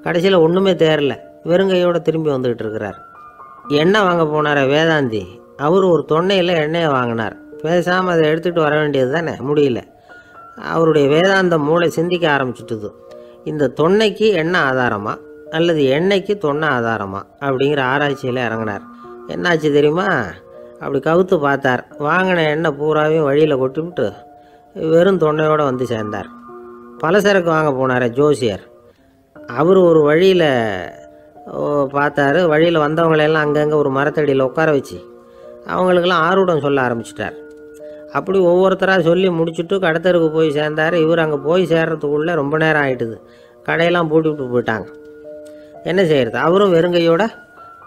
கடைசியில் ஒன்றுமே தேரல. வெறுங்கையோடு திரும்பி வந்துக்கிட்டு இருக்கிறார். எண்ணெய் வாங்க போனார் வேதாந்தி. அவர் ஒரு தொன்னையில் எண்ணெயை வாங்கினார். பேசாமல் அதை எடுத்துகிட்டு வர வேண்டியது தானே, முடியல. அவருடைய வேதாந்த மூளை சிந்திக்க ஆரம்பிச்சுட்டுது. இந்த தொன்னைக்கு எண்ணெய் ஆதாரமா அல்லது எண்ணெய்க்கு தொன்னை ஆதாரமா அப்படிங்கிற ஆராய்ச்சியில் இறங்கினார். என்னாச்சு தெரியுமா? அப்படி கவுத்து பார்த்தார். வாங்கின எண்ணெய் பூராவையும் வழியில் கொட்டிவிட்டு வெறும் தொன்னையோடு சேர்ந்தார். பலசரக்கு வாங்க போனார் ஜோசியர். அவர் ஒரு வழியில் பார்த்தாரு. வழியில் வந்தவங்களெல்லாம் அங்கங்கே ஒரு மரத்தடியில் உட்கார வச்சு அவங்களுக்கெல்லாம் ஆர்வம் சொல்ல ஆரம்பிச்சிட்டார். அப்படி ஒவ்வொருத்தராக சொல்லி முடிச்சுட்டு கடத்தருக்கு போய் சேர்ந்தார். இவர் அங்கே போய் சேர்றதுக்குள்ளே ரொம்ப நேரம் ஆகிட்டுது. கடையெல்லாம் பூட்டி விட்டு போயிட்டாங்க. என்ன செய்கிறது? அவரும் வெறுங்கையோடு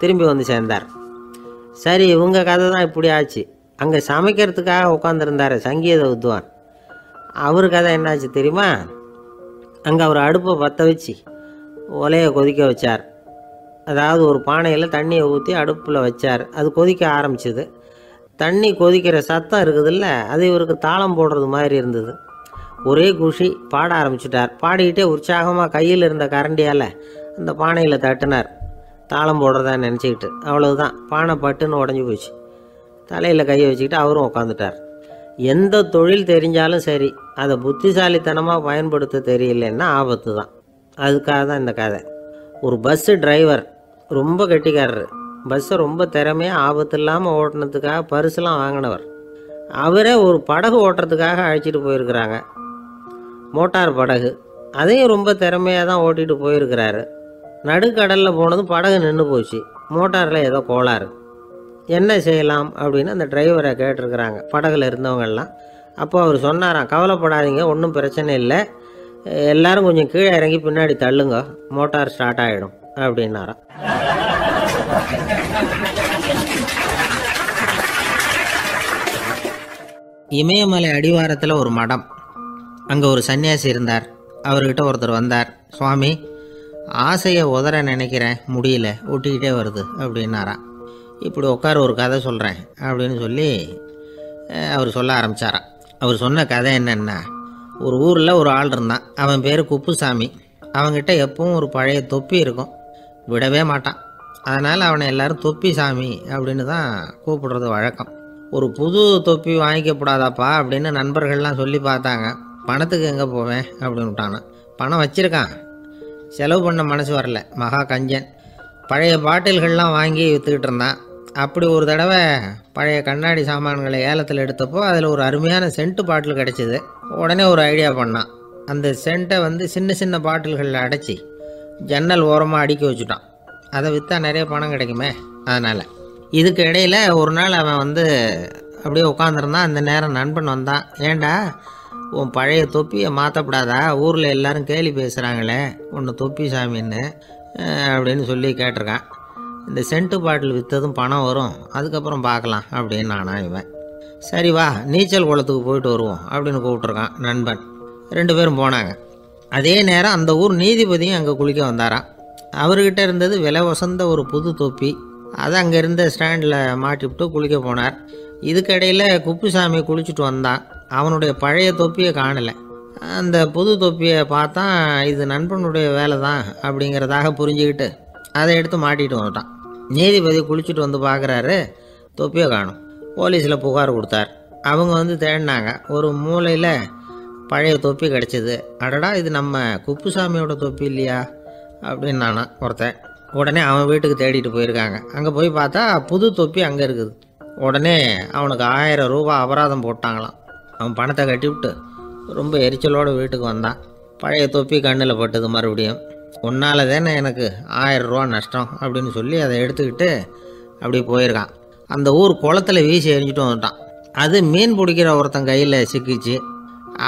திரும்பி சேர்ந்தார். சரி, இவங்க கதை தான் இப்படி ஆச்சு. அங்கே சமைக்கிறதுக்காக உட்காந்துருந்தார் சங்கீத வித்வான். அவர் கதை என்னாச்சு தெரியுமா? அங்கே அவர் அடுப்பை பற்ற வச்சு ஒலையை கொதிக்க வச்சார். அதாவது ஒரு பானையில் தண்ணியை ஊற்றி அடுப்பில் வச்சார். அது கொதிக்க ஆரம்பிச்சிது. தண்ணி கொதிக்கிற சத்தம் இருக்குதுல்ல, அது இவருக்கு தாளம் போடுறது மாதிரி இருந்தது. ஒரே குஷி. பாட ஆரம்பிச்சிட்டார். பாடிக்கிட்டே உற்சாகமாக கையில் இருந்த கரண்டியால் அந்த பானையில் தட்டினார், தாளம் போடுறதா நினச்சிக்கிட்டு. அவ்வளவுதான், பானை பட்டுன்னு உடஞ்சி போச்சு. தலையில் கையை வச்சுக்கிட்டு அவரும் உட்காந்துட்டார். எந்த தொழில் தெரிஞ்சாலும் சரி, அதை புத்திசாலித்தனமாக பயன்படுத்த தெரியலன்னா ஆபத்து தான். அதுக்காக தான் இந்த கதை. ஒரு பஸ்ஸு டிரைவர் ரொம்ப கெட்டிக்காரரு. பஸ்ஸை ரொம்ப திறமையாக ஆபத்து இல்லாமல் ஓட்டினதுக்காக பரிசுலாம் வாங்கினவர். அவரே ஒரு படகு ஓட்டுறதுக்காக அழைச்சிட்டு போயிருக்கிறாங்க, மோட்டார் படகு. அதையும் ரொம்ப திறமையாக தான் ஓட்டிகிட்டு போயிருக்கிறாரு. நடுக்கடலில் போனதும் படகு நின்று போச்சு. மோட்டாரில் ஏதோ கோளாறு. என்ன செய்யலாம் அப்படின்னு அந்த டிரைவரை கேட்டிருக்கிறாங்க படகுல இருந்தவங்கெல்லாம். அப்போ அவர் சொன்னாராம், கவலைப்படாதீங்க, ஒன்றும் பிரச்சனை இல்லை, எல்லோரும் கொஞ்சம் கீழே இறங்கி பின்னாடி தள்ளுங்க, மோட்டார் ஸ்டார்ட் ஆகிடும் அப்படின்னாராம். இமயமலை அடிவாரத்தில் ஒரு மடம். அங்கே ஒரு சன்னியாசி இருந்தார். அவர்கிட்ட ஒருத்தர் வந்தார். சுவாமி, ஆசையை உதற நினைக்கிறேன், முடியல, ஒட்டிக்கிட்டே வருது அப்படின்னாராம். இப்படி உட்கார, ஒரு கதை சொல்கிறேன் அப்படின்னு சொல்லி அவர் சொல்ல ஆரம்பித்தாராம். அவர் சொன்ன கதை என்னென்னா, ஒரு ஊரில் ஒரு ஆள் இருந்தான். அவன் பேர் குப்புசாமி. அவன்கிட்ட எப்பவும் ஒரு பழைய தொப்பி இருக்கும், விடவே மாட்டான். அதனால் அவனை எல்லோரும் தொப்பி சாமி அப்படின்னு தான் கூப்பிடுறது வழக்கம். ஒரு புது தொப்பி வாங்கிக்கப்படாதாப்பா அப்படின்னு நண்பர்கள்லாம் சொல்லி பார்த்தாங்க. பணத்துக்கு எங்கே போவேன் அப்படின்னு விட்டானா. பணம் வச்சுருக்கான், செலவு பண்ண மனசு வரல. மகா கஞ்சன். பழைய பாட்டில்கள்லாம் வாங்கி விற்றுக்கிட்டு இருந்தான். அப்படி ஒரு தடவை பழைய கண்ணாடி சாமான்களை ஏலத்தில் எடுத்தப்போ அதில் ஒரு அருமையான சென்ட்டு பாட்டில் கிடச்சிது. உடனே ஒரு ஐடியா பண்ணான். அந்த சென்ட்டை சின்ன சின்ன பாட்டில்களில் அடைச்சி ஜன்னல் ஓரமாக அடுக்கி வச்சுட்டான். அதை விற்றா நிறைய பணம் கிடைக்குமே. அதனால் இதுக்கு இடையில் ஒரு நாள் அவன் அப்படியே உட்காந்துருந்தான். அந்த நேரம் நண்பன் வந்தான். ஏண்டா, உன் பழைய தொப்பியை மாற்றப்படாதா? ஊரில் எல்லோரும் கேலி பேசுகிறாங்களே ஒன்று தொப்பி சாமின்னு அப்படின்னு சொல்லி கேட்டிருக்கான். இந்த சென்ட்டு பாட்டில் விற்றதும் பணம் வரும், அதுக்கப்புறம் பார்க்கலாம் அப்படின்னு நானா இவன். சரி வா, நீச்சல் குளத்துக்கு போயிட்டு வருவோம் அப்படின்னு கூப்பிட்ருக்கான் நண்பன். 2 பேரும் போனாங்க. அதே நேரம் அந்த ஊர் நீதிபதியும் அங்கே குளிக்க வந்தாராம். அவர்கிட்ட இருந்தது விலை வசந்த ஒரு புது தொப்பி. அதை அங்கே இருந்த ஸ்டாண்டில் மாட்டிவிட்டு குளிக்க போனார். இதுக்கிடையில் குப்புசாமி குளிச்சுட்டு வந்தான். அவனுடைய பழைய தொப்பியை காணலை. அந்த புது தொப்பியை பார்த்தா இது நண்பனுடைய வேலை தான் அப்படிங்கிறதாக புரிஞ்சுக்கிட்டு அதை எடுத்து மாட்டிகிட்டு வந்துட்டான். நீதிபதி குளிச்சுட்டு வந்து பார்க்குறாரு, தொப்பியை காணும். போலீஸில் புகார் கொடுத்தார். அவங்க தேடினாங்க. ஒரு மூலையில் பழைய தொப்பி கிடச்சிது. அடடா, இது நம்ம குப்புசாமியோட தொப்பி இல்லையா அப்படின்னு ஒருத்தன். உடனே அவன் வீட்டுக்கு தேடிட்டு போயிருக்காங்க. அங்கே போய் பார்த்தா புது தொப்பி அங்கே இருக்குது. உடனே அவனுக்கு 1000 ரூபா அபராதம் போட்டாங்களாம். அவன் பணத்தை கட்டிவிட்டு ரொம்ப எரிச்சலோடு வீட்டுக்கு வந்தான். பழைய தொப்பி கண்ணில் பட்டது. மறுபடியும் உன்னால் தானே எனக்கு 1000 ரூபா நஷ்டம் அப்படின்னு சொல்லி அதை எடுத்துக்கிட்டு அப்படி போயிருக்கான். அந்த ஊர் குளத்தில் வீசி எரிஞ்சிட்டு வந்துட்டான். அது மீன் பிடிக்கிற ஒருத்தன் கையில் சிக்கிச்சு.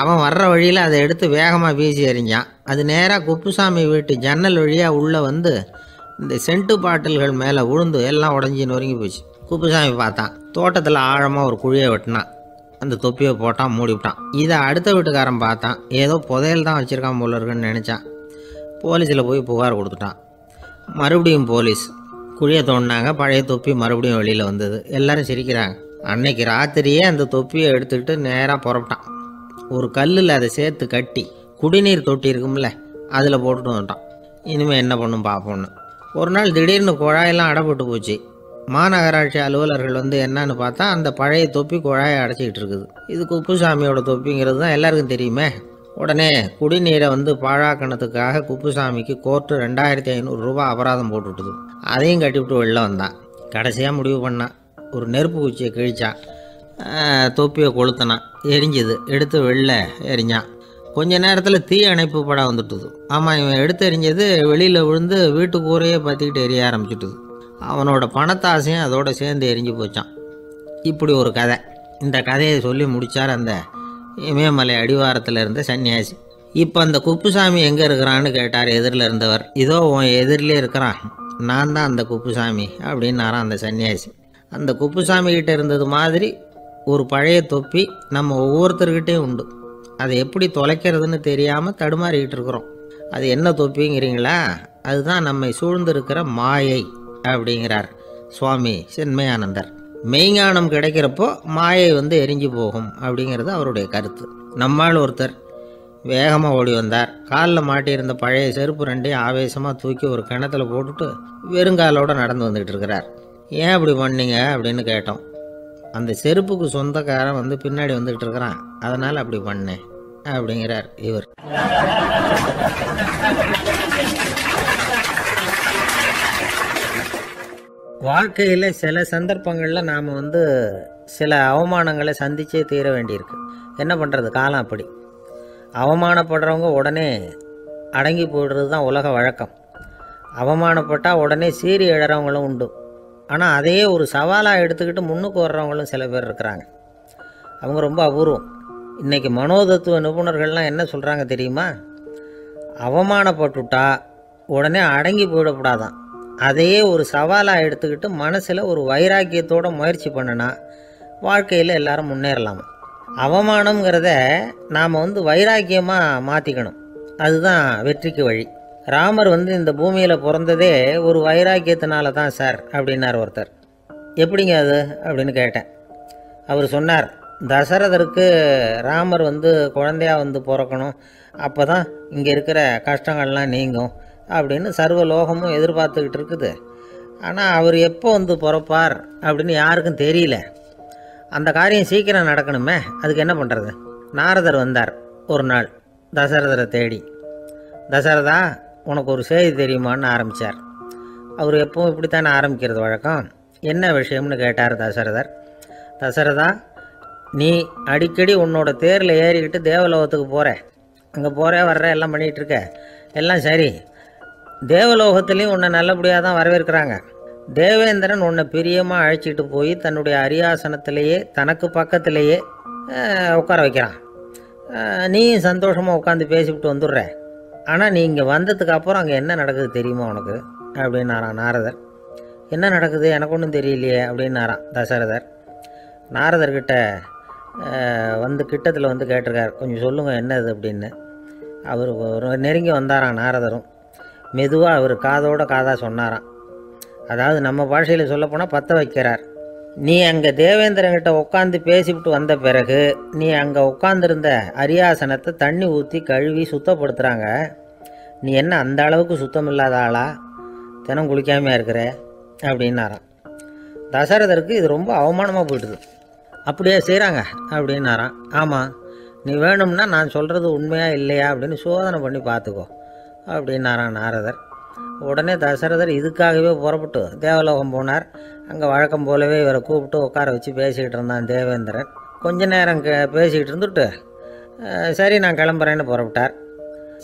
அவன் வர்ற வழியில் அதை எடுத்து வேகமாக வீசி எறிஞ்சான். அது நேராக குப்புசாமி வீட்டு ஜன்னல் வழியாக உள்ளே வந்து இந்த சென்ட்டு பாட்டில்கள் மேலே விழுந்து எல்லாம் உடஞ்சி நொறுங்கி போச்சு. குப்புசாமி பார்த்தான். தோட்டத்தில் ஆழமாக ஒரு குழியை வெட்டினான். அந்த தொப்பியை போட்டான், மூடிவிட்டான். இதை அடுத்த வீட்டுக்காரன் பார்த்தான். ஏதோ புதையல் தான் வச்சுருக்கான் போல இருக்குன்னு நினச்சான். போலீஸில் போய் புகார் கொடுத்துட்டான். மறுபடியும் போலீஸ் குழியை தோண்டினாங்க. பழைய தொப்பி மறுபடியும் வெளியில் வந்தது. எல்லோரும் சிரிக்கிறாங்க. அன்னைக்கு ராத்திரியே அந்த தொப்பியை எடுத்துக்கிட்டு நேராக புறப்பட்டான். ஒரு கல்லில் அதை சேர்த்து கட்டி குடிநீர் தொட்டி இருக்கும்ல, அதில் போட்டுட்டு வந்துட்டான். இனிமேல் என்ன பண்ணும் பார்ப்போன்னு. ஒரு நாள் திடீர்னு குழாயெல்லாம் அடைப்பட்டு போச்சு. மாநகராட்சி அலுவலர்கள் வந்து என்னன்னு பார்த்தா அந்த பழைய தொப்பி குழாயை அடைச்சிக்கிட்டு இருக்குது. இது குப்புசாமியோட தொப்பிங்கிறது தான் எல்லாருக்கும் தெரியுமே. உடனே குடிநீரை வந்து பாழாக்கணத்துக்காக குப்புசாமிக்கு கோர்ட்டு 2500 ரூபா அபராதம் போட்டுவிட்டுது. அதையும் கட்டிவிட்டு வெளில வந்தான். கடைசியாக முடிவு பண்ணான். ஒரு நெருப்பு குச்சியை கிழிச்சான். தொப்பியை கொளுத்தினான். எரிஞ்சுது. எடுத்து வெளில எரிஞ்சான். கொஞ்ச நேரத்தில் தீ அணைப்பு படம் வந்துட்டுது. ஆமாம், இவன் எடுத்து எரிஞ்சது வெளியில் விழுந்து வீட்டு கூரையே பற்றிக்கிட்டு எரிய ஆரம்பிச்சுட்டுது. அவனோட பணத்தாசையும் அதோடு சேர்ந்து எரிஞ்சு போச்சான். இப்படி ஒரு கதை. இந்த கதையை சொல்லி முடித்தார் அந்த இமயமலை அடிவாரத்தில் இருந்த சன்னியாசி. இப்போ அந்த குப்புசாமி எங்கே இருக்கிறான்னு கேட்டார் எதிரில் இருந்தவர். இதோ உன் எதிரிலே இருக்கிறான், நான் தான் அந்த குப்புசாமி அப்படின்னாரான் அந்த சன்னியாசி. அந்த குப்புசாமி கிட்ட இருந்தது மாதிரி ஒரு பழைய தொப்பி நம்ம ஒவ்வொருத்தர்கிட்டையும் உண்டு. அதை எப்படி தொலைக்கிறதுன்னு தெரியாமல் தடுமாறிக்கிட்டு இருக்கிறோம். அது என்ன தொப்பிங்கிறீங்களா? அதுதான் நம்மை சூழ்ந்திருக்கிற மாயை அப்படிங்கிறார் சுவாமி சின்மயானந்தர். மெய்ஞானம் கிடைக்கிறப்போ மாயை வந்து எரிஞ்சு போகும் அப்படிங்கிறது அவருடைய கருத்து. நம்மால் ஒருத்தர் வேகமாக ஓடி வந்தார். காலில் மாட்டியிருந்த பழைய செருப்பு ரெண்டையும் ஆவேசமாக தூக்கி ஒரு கிணத்துல போட்டுட்டு வெறுங்காலோடு நடந்து வந்துக்கிட்டு இருக்கிறார். ஏன் அப்படி பண்ணீங்க அப்படின்னு கேட்டோம். அந்த செருப்புக்கு சொந்தக்காரன் வந்து பின்னாடி வந்துக்கிட்டு இருக்கிறான், அதனால் அப்படி பண்ணேன் அப்படிங்கிறார் இவர். வாழ்க்கையில் சில சந்தர்ப்பங்களில் நாம் வந்து சில அவமானங்களை சந்திச்சே தீர வேண்டியிருக்கு. என்ன பண்ணுறது, காலம் அப்படி. அவமானப்படுறவங்க உடனே அடங்கி போய்டுறது தான் உலக வழக்கம். அவமானப்பட்டால் உடனே சீறி எழறவங்களும் உண்டு. ஆனால் அதையே ஒரு சவாலாக எடுத்துக்கிட்டு முன்னுக்கு வர்றவங்களும் சில பேர் இருக்கிறாங்க. அவங்க ரொம்ப அபூர்வம். இன்றைக்கி மனோதத்துவ நிபுணர்கள்லாம் என்ன சொல்கிறாங்க தெரியுமா? அவமானப்பட்டுட்டா உடனே அடங்கி போயிடக்கூடாதான். அதையே ஒரு சவாலாக எடுத்துக்கிட்டு மனசில் ஒரு வைராக்கியத்தோடு முயற்சி பண்ணினா வாழ்க்கையில் எல்லாரும் முன்னேறலாமா. அவமானங்கிறத நாம் வந்து வைராக்கியமாக மாற்றிக்கணும். அதுதான் வெற்றிக்கு வழி. ராமர் வந்து இந்த பூமியில் பிறந்ததே ஒரு வைராக்கியத்தினால தான் சார் அப்படின்னார் ஒருத்தர். எப்படிங்க அது அப்படின்னு கேட்டேன். அவர் சொன்னார், தசரதருக்கு ராமர் வந்து குழந்தையாக வந்து பிறக்கணும், அப்போ தான் இங்கே இருக்கிற கஷ்டங்கள்லாம் நீங்கும் அப்படின்னு சர்வ லோகமும் எதிர்பார்த்துக்கிட்டு இருக்குது. ஆனால் அவர் எப்போ வந்து பிறப்பார் அப்படின்னு யாருக்கும் தெரியல. அந்த காரியம் சீக்கிரம் நடக்கணுமே, அதுக்கு என்ன பண்ணுறது? நாரதர் வந்தார் ஒரு நாள் தசரதரை தேடி. தசரதா, உனக்கு ஒரு செய்தி தெரியுமான்னு ஆரம்பித்தார். அவர் எப்பவும் இப்படித்தானே ஆரம்பிக்கிறது வழக்கம். என்ன விஷயம்னு கேட்டார் தசரதர். தசரதா, நீ அடிக்கடி உன்னோட தேரில் ஏறிக்கிட்டு தேவலோகத்துக்கு போகிற, அங்கே போகிற வர்ற எல்லாம் பண்ணிகிட்ருக்க, எல்லாம் சரி. தேவலோகத்துலேயும் உன்னை நல்லபடியாக தான் வரவேற்கிறாங்க. தேவேந்திரன் உன்னை பிரியமாக அழைச்சிட்டு போய் தன்னுடைய அரியாசனத்திலேயே தனக்கு பக்கத்திலேயே உட்கார வைக்கிறான். நீயும் சந்தோஷமாக உட்காந்து பேசிவிட்டு வந்துடுற. ஆனால் நீ இங்கே வந்ததுக்கு அப்புறம் அங்கே என்ன நடக்குது தெரியுமா உனக்கு அப்படின்னாரான் நாரதர். என்ன நடக்குது எனக்கு ஒன்றும் தெரியலையே அப்படின்னாரான் தசரதர். நாரதர்கிட்ட வந்து கிட்டத்தில் வந்து கேட்டிருக்கார், கொஞ்சம் சொல்லுங்கள் என்னது அப்படின்னு. அவர் நெருங்கி வந்தாரான் நாரதரும். மெதுவாக அவர் காதோட காதாக சொன்னாராம். அதாவது நம்ம பாஷையில் சொல்லப்போனால் பற்ற வைக்கிறார். நீ அங்கே தேவேந்திரங்கிட்ட உட்காந்து பேசிவிட்டு வந்த பிறகு நீ அங்கே உட்காந்துருந்த அரியாசனத்தை தண்ணி ஊற்றி கழுவி சுத்தப்படுத்துகிறாங்க. நீ என்ன அந்த அளவுக்கு சுத்தம் இல்லாத ஆளா? தினம் குளிக்காமையாக இருக்கிற அப்படின்னாராம். தசரதருக்கு இது ரொம்ப அவமானமாக போயிடுது. அப்படியே செய்கிறாங்க அப்படின்னாராம். ஆமாம், நீ வேணும்னா நான் சொல்கிறது உண்மையா இல்லையா அப்படின்னு சோதனை பண்ணி பார்த்துக்கோ அப்படின்னாரான் நாரதர். உடனே தசரதர் இதுக்காகவே புறப்பட்டு தேவலோகம் போனார். அங்கே வழக்கம் போலவே இவரை கூப்பிட்டு உட்கார வச்சு பேசிக்கிட்டு இருந்தான் தேவேந்திரன். கொஞ்ச நேரம் பேசிக்கிட்டு இருந்துட்டு சரி நான் கிளம்புறேன்னு புறப்பட்டார்.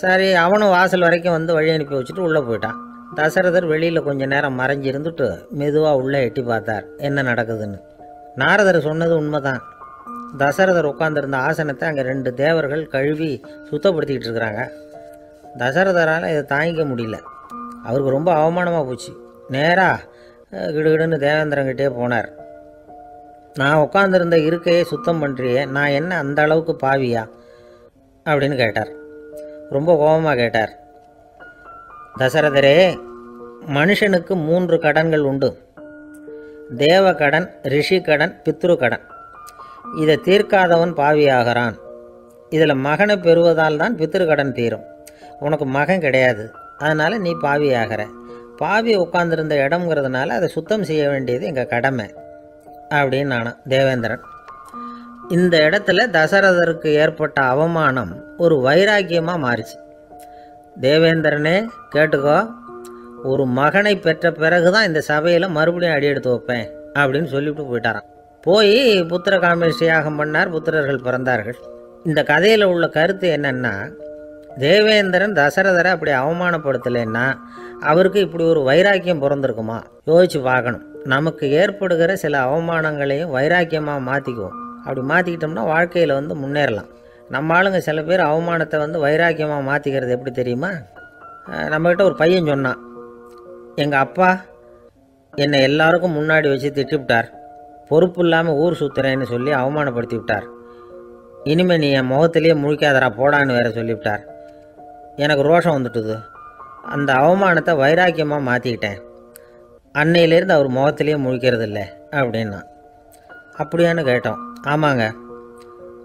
சரி அவனும் வாசல் வரைக்கும் வந்து வழி அனுப்பி வச்சுட்டு உள்ளே போயிட்டான். தசரதர் வெளியில் கொஞ்சம் நேரம் மறைஞ்சி இருந்துட்டு மெதுவாக உள்ளே எட்டி பார்த்தார் என்ன நடக்குதுன்னு. நாரதர் சொன்னது உண்மைதான். தசரதர் உட்காந்துருந்த ஆசனத்தை அங்கே 2 தேவர்கள் கழுவி சுத்தப்படுத்திக்கிட்டு இருக்கிறாங்க. தசரதரால் இதை தாங்கிக்க முடியல. அவருக்கு ரொம்ப அவமானமாக போச்சு. நேராக கிடுகிடுன்னு தேவேந்திரங்கிட்டே போனார். நான் உட்காந்துருந்த இருக்கையே சுத்தம் பண்ணுறியே, நான் என்ன அந்த அளவுக்கு பாவியா அப்படின்னு கேட்டார். ரொம்ப கோபமாக கேட்டார். தசரதரே, மனுஷனுக்கு 3 கடன்கள் உண்டு. தேவ கடன், ரிஷி கடன், பித்ரு கடன். இதை தீர்க்காதவன் பாவியாகிறான். இதில் மகனை பெறுவதால் தான் பித்ரு கடன் தீரும். உனக்கு மகன் கிடையாது, அதனால் நீ பாவியாகிற. பாவி உட்காந்துருந்த இடம்ங்கிறதுனால அதை சுத்தம் செய்ய வேண்டியது எங்கள் கடமை அப்படின்னு நானும் தேவேந்திரன். இந்த இடத்துல தசரதருக்கு ஏற்பட்ட அவமானம் ஒரு வைராக்கியமாக மாறிச்சு. தேவேந்திரனே கேட்டுக்கோ, ஒரு மகனை பெற்ற பிறகு தான் இந்த சபையில் மறுபடியும் அடி எடுத்து வைப்பேன் அப்படின்னு சொல்லிவிட்டு போயிட்டாரான். போய் புத்திர காமேஷ்டி யாகம் பண்ணார். புத்திரர்கள் பிறந்தார்கள். இந்த கதையில் உள்ள கருத்து என்னென்னா, தேவேந்திரன் தசரதரை அப்படி அவமானப்படுத்தலைன்னா அவருக்கு இப்படி ஒரு வைராக்கியம் பிறந்திருக்குமா? யோசித்து பார்க்கணும். நமக்கு ஏற்படுகிற சில அவமானங்களையும் வைராக்கியமாக மாற்றிக்குவோம். அப்படி மாற்றிக்கிட்டோம்னா வாழ்க்கையில் வந்து முன்னேறலாம். நம்ம ஆளுங்க சில பேர் அவமானத்தை வந்து வைராக்கியமாக மாற்றிக்கிறது எப்படி தெரியுமா? நம்மக்கிட்ட ஒரு பையன் சொன்னான், எங்கள் அப்பா என்னை எல்லாருக்கும் முன்னாடி வச்சு திட்டிவிட்டார், பொறுப்பு இல்லாமல் ஊர் சுற்றுறேன்னு சொல்லி அவமானப்படுத்தி விட்டார். இனிமேல் நீ என் முகத்திலேயே முழிக்காதரா போடான்னு வேற சொல்லிவிட்டார். எனக்கு ரோஷம் வந்துட்டுது. அந்த அவமானத்தை வைராக்கியமாக மாற்றிக்கிட்டேன். அன்னையிலேருந்து அவர் முகத்திலேயே முழிக்கிறது இல்லை அப்படின்னா. அப்படியான்னு கேட்டோம். ஆமாங்க,